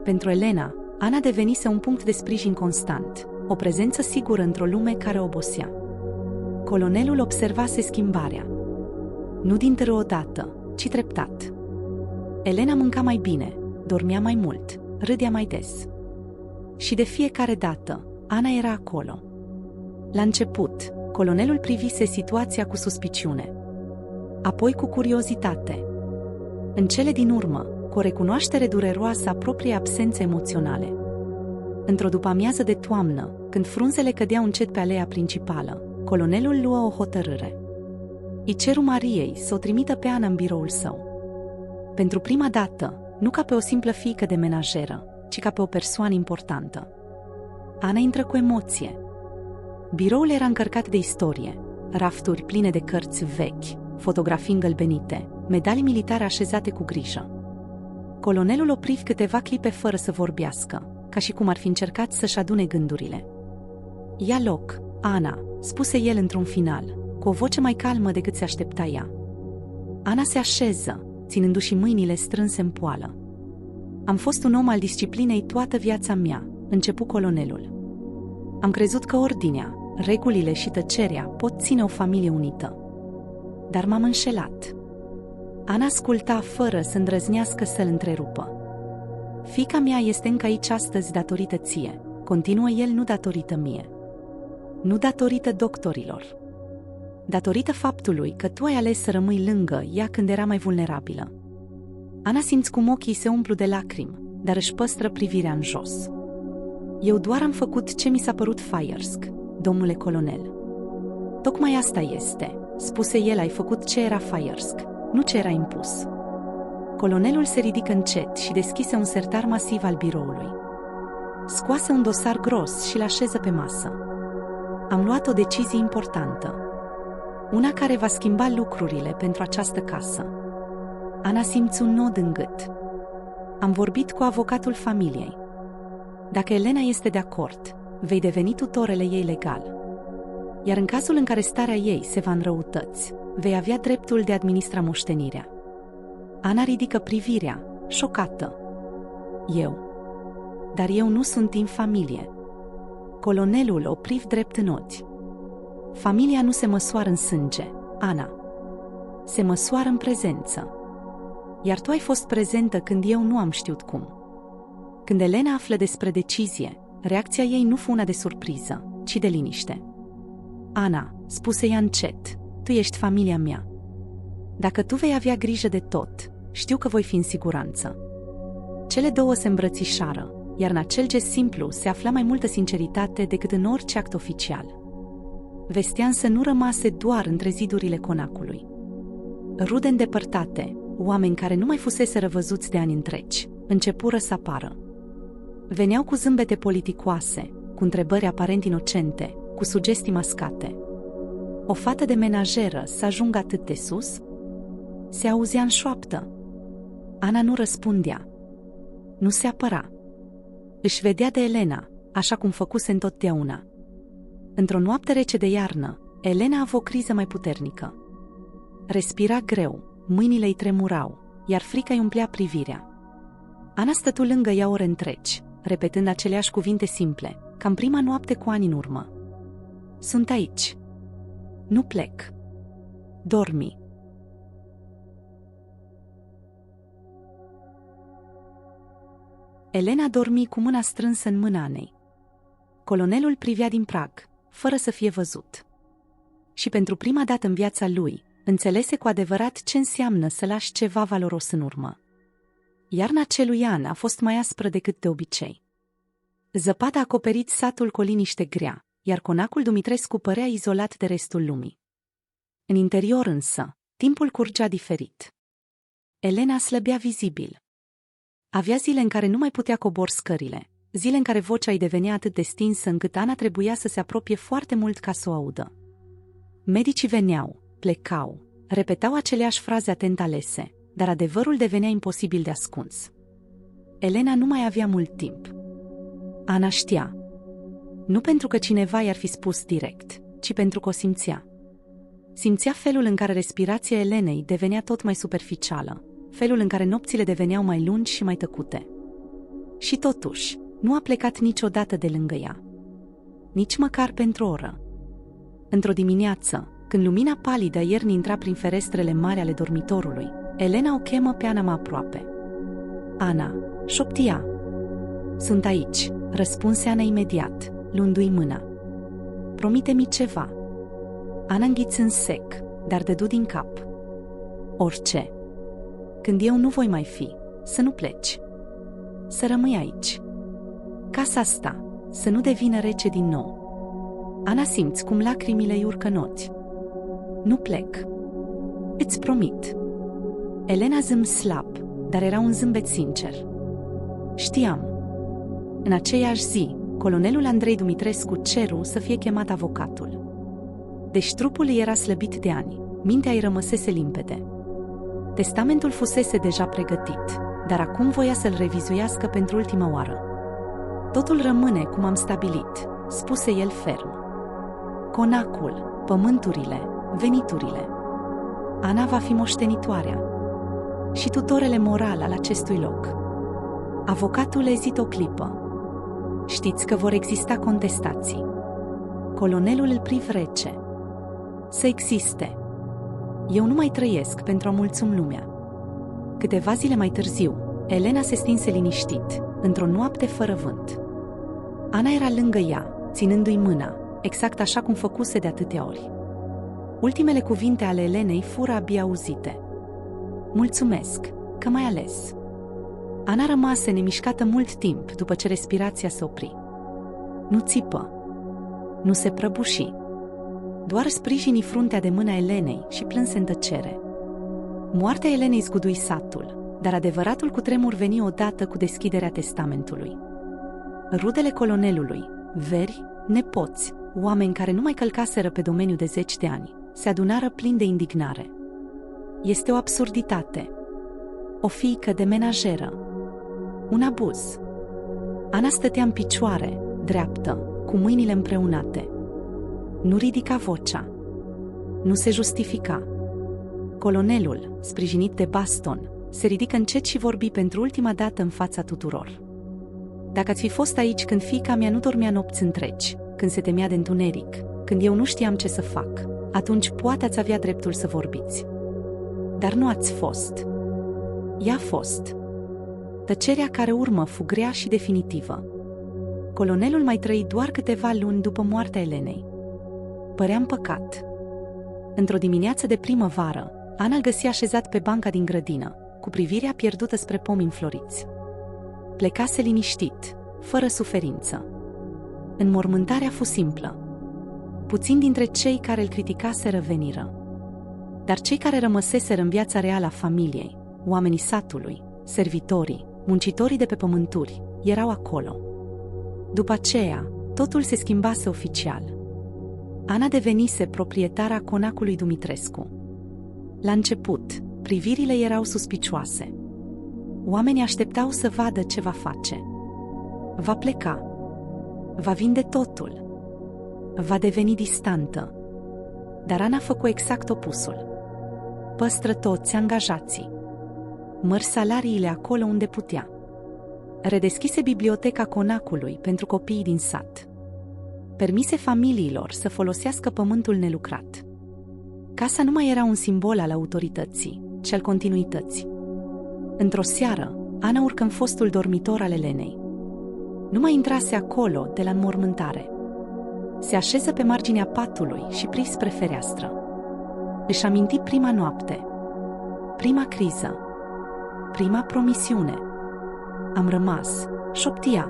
Pentru Elena, Ana devenise un punct de sprijin constant, o prezență sigură într-o lume care obosea. Colonelul observase schimbarea. Nu dintr-o dată, ci treptat. Elena mânca mai bine, dormea mai mult, râdea mai des. Și de fiecare dată, Ana era acolo. La început, colonelul privise situația cu suspiciune, apoi cu curiozitate. În cele din urmă, cu o recunoaștere dureroasă a propriei absențe emoționale. Într-o după-amiază de toamnă, când frunzele cădeau încet pe aleea principală, colonelul luă o hotărâre. Îi ceru Mariei să o trimită pe Ana în biroul său. Pentru prima dată, nu ca pe o simplă fiică de menajeră, ci ca pe o persoană importantă. Ana intră cu emoție. Biroul era încărcat de istorie, rafturi pline de cărți vechi, fotografii îngălbenite, medalii militare așezate cu grijă. Colonelul opri câteva clipe fără să vorbească, ca și cum ar fi încercat să-și adune gândurile. Ia loc, Ana, spuse el într-un final, cu o voce mai calmă decât se aștepta ea. Ana se așeză, ținându-și mâinile strânse în poală. Am fost un om al disciplinei toată viața mea, începu colonelul. Am crezut că ordinea, regulile și tăcerea pot ține o familie unită. Dar m-am înșelat. Ana asculta fără să îndrăznească să-l întrerupă. Fiica mea este încă aici astăzi datorită ție, continuă el, nu datorită mie. Nu datorită doctorilor. Datorită faptului că tu ai ales să rămâi lângă ea când era mai vulnerabilă. Ana simți cum ochii se umplu de lacrimi, dar își păstră privirea în jos. Eu doar am făcut ce mi s-a părut firesc, domnule colonel. Tocmai asta este, spuse el, ai făcut ce era firesc, nu ce era impus. Colonelul se ridică încet și deschise un sertar masiv al biroului. Scoase un dosar gros și l-așeză pe masă. Am luat o decizie importantă. Una care va schimba lucrurile pentru această casă. Ana simți un nod în gât. Am vorbit cu avocatul familiei. Dacă Elena este de acord, vei deveni tutorele ei legal. Iar în cazul în care starea ei se va înrăutăți, vei avea dreptul de a administra moștenirea. Ana ridică privirea, șocată. Eu. Dar eu nu sunt din familie. Colonelul o priv drept în ochi. Familia nu se măsoară în sânge, Ana. Se măsoară în prezență. Iar tu ai fost prezentă când eu nu am știut cum. Când Elena află despre decizie, reacția ei nu fu una de surpriză, ci de liniște. Ana, spuse ea încet, tu ești familia mea. Dacă tu vei avea grijă de tot, știu că voi fi în siguranță. Cele două se îmbrățișară, iar în acel gest simplu se afla mai multă sinceritate decât în orice act oficial. Vestea însă nu rămase doar între zidurile conacului. Rude îndepărtate, oameni care nu mai fuseseră văzuți de ani întregi, începură să apară. Veneau cu zâmbete politicoase, cu întrebări aparent inocente, cu sugestii mascate. O fată de menajeră să ajungă atât de sus? Se auzea în șoaptă. Ana nu răspundea. Nu se apăra. Își vedea de Elena, așa cum făcuse întotdeauna. Într-o noapte rece de iarnă, Elena a avut o criză mai puternică. Respira greu, mâinile îi tremurau, iar frica îi umplea privirea. Ana stătu lângă ea ore întregi, repetând aceleași cuvinte simple, ca în prima noapte cu ani în urmă. Sunt aici. Nu plec. Dormi. Elena dormi cu mâna strânsă în mâna Anei. Colonelul privea din prag, fără să fie văzut. Și pentru prima dată în viața lui, înțelese cu adevărat ce înseamnă să lași ceva valoros în urmă. Iarna acelui an a fost mai aspră decât de obicei. Zăpada a acoperit satul cu o liniște grea, iar conacul Dumitrescu părea izolat de restul lumii. În interior însă, timpul curgea diferit. Elena slăbea vizibil. Avea zile în care nu mai putea cobor scările, zile în care vocea îi devenea atât de stinsă încât Ana trebuia să se apropie foarte mult ca să o audă. Medicii veneau, plecau, repetau aceleași fraze atent alese, dar adevărul devenea imposibil de ascuns. Elena nu mai avea mult timp. Ana știa. Nu pentru că cineva i-ar fi spus direct, ci pentru că o simțea. Simțea felul în care respirația Elenei devenea tot mai superficială, felul în care nopțile deveneau mai lungi și mai tăcute. Și totuși, nu a plecat niciodată de lângă ea. Nici măcar pentru o oră. Într-o dimineață, când lumina palidă iernii intra prin ferestrele mari ale dormitorului, Elena o chemă pe Ana mai aproape. Ana, șoptia. Sunt aici, răspunse Ana imediat, luându-i mâna. Promite-mi ceva. Ana înghiți în sec, dar dădu din cap. Orice. Când eu nu voi mai fi, să nu pleci. Să rămâi aici. Casa asta, să nu devină rece din nou. Ana simți cum lacrimile îi urcă în ochi. Nu plec. Îți promit. Elena zâmb slab, dar era un zâmbet sincer. Știam. În aceeași zi, colonelul Andrei Dumitrescu ceru să fie chemat avocatul. Deci trupul îi era slăbit de ani, mintea îi rămăsese limpede. Testamentul fusese deja pregătit, dar acum voia să-l revizuiască pentru ultima oară. Totul rămâne cum am stabilit, spuse el ferm. Conacul, pământurile, veniturile. Ana va fi moștenitoarea și tutorele moral al acestui loc. Avocatul ezită o clipă. Știți că vor exista contestații. Colonelul îl priv rece. Să existe. Eu nu mai trăiesc pentru a mulțumi lumea. Câteva zile mai târziu, Elena se stinse liniștit, într-o noapte fără vânt. Ana era lângă ea, ținându-i mâna, exact așa cum făcuse de atâtea ori. Ultimele cuvinte ale Elenei fură abia auzite. Mulțumesc, că m-ai ales. Ana rămase nemișcată mult timp după ce respirația se opri. Nu țipă. Nu se prăbuși. Doar sprijini fruntea de mâna Elenei și plânse în tăcere. Moartea Elenei zgudui satul, dar adevăratul cutremur veni odată cu deschiderea testamentului. Rudele colonelului, veri, nepoți, oameni care nu mai călcaseră pe domeniu de 10 de ani, se adunară plini de indignare. Este o absurditate. O fiică de menajeră. Un abuz. Ana stătea în picioare, dreaptă, cu mâinile împreunate. Nu ridica vocea. Nu se justifica. Colonelul, sprijinit de baston, se ridică încet și vorbi pentru ultima dată în fața tuturor. Dacă ați fi fost aici când fiica mea nu dormea nopți întregi, când se temea de întuneric, când eu nu știam ce să fac, atunci poate ați avea dreptul să vorbiți. Dar nu ați fost. Ea a fost. Tăcerea care urmă fu grea și definitivă. Colonelul mai trăi doar câteva luni după moartea Elenei. Părea împăcat. Într-o dimineață de primăvară, Ana îl găsi așezat pe banca din grădină, cu privirea pierdută spre pomi înfloriți. Plecase liniștit, fără suferință. Înmormântarea fu simplă. Puțini dintre cei care îl criticaseră veniră. Dar cei care rămăseseră în viața reală a familiei, oamenii satului, servitorii, muncitorii de pe pământuri, erau acolo. După aceea, totul se schimbase oficial. Ana devenise proprietara conacului Dumitrescu. La început, privirile erau suspicioase. Oamenii așteptau să vadă ce va face. Va pleca. Va vinde totul. Va deveni distantă. Dar Ana făcu exact opusul. Păstră toți angajații. Mări salariile acolo unde putea. Redeschise biblioteca conacului pentru copiii din sat. Permise familiilor să folosească pământul nelucrat. Casa nu mai era un simbol al autorității, ci al continuității. Într-o seară, Ana urcă în fostul dormitor al Elenei. Nu mai intrase acolo de la înmormântare. Se așeză pe marginea patului și privi spre fereastră. Își aminti prima noapte, prima criză, prima promisiune. Am rămas, șoptia.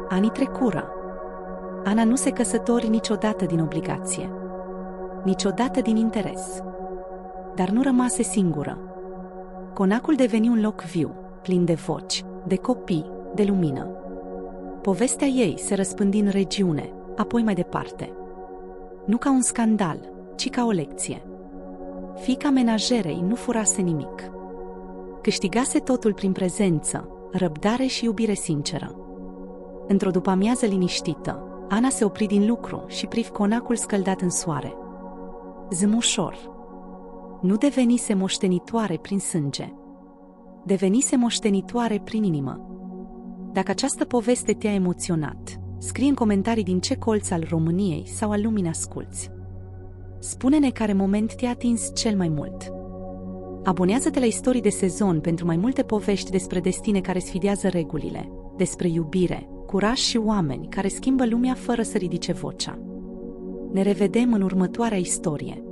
Anii trecură. Ana nu se căsători niciodată din obligație, niciodată din interes. Dar nu rămase singură. Conacul deveni un loc viu, plin de voci, de copii, de lumină. Povestea ei se răspândi în regiune, apoi mai departe. Nu ca un scandal, ci ca o lecție. Fiica menajerei nu furase nimic. Câștigase totul prin prezență, răbdare și iubire sinceră. Într-o după-amiază liniștită, Ana se opri din lucru și privi conacul scăldat în soare. Zâmb ușor. Nu devenise moștenitoare prin sânge. Devenise moștenitoare prin inimă. Dacă această poveste te-a emoționat, scrie în comentarii din ce colț al României sau al lumii asculți. Spune-ne care moment te-a atins cel mai mult. Abonează-te la Istorii de Sezon pentru mai multe povești despre destine care sfidează regulile, despre iubire, curaj și oameni care schimbă lumea fără să ridice vocea. Ne revedem în următoarea istorie.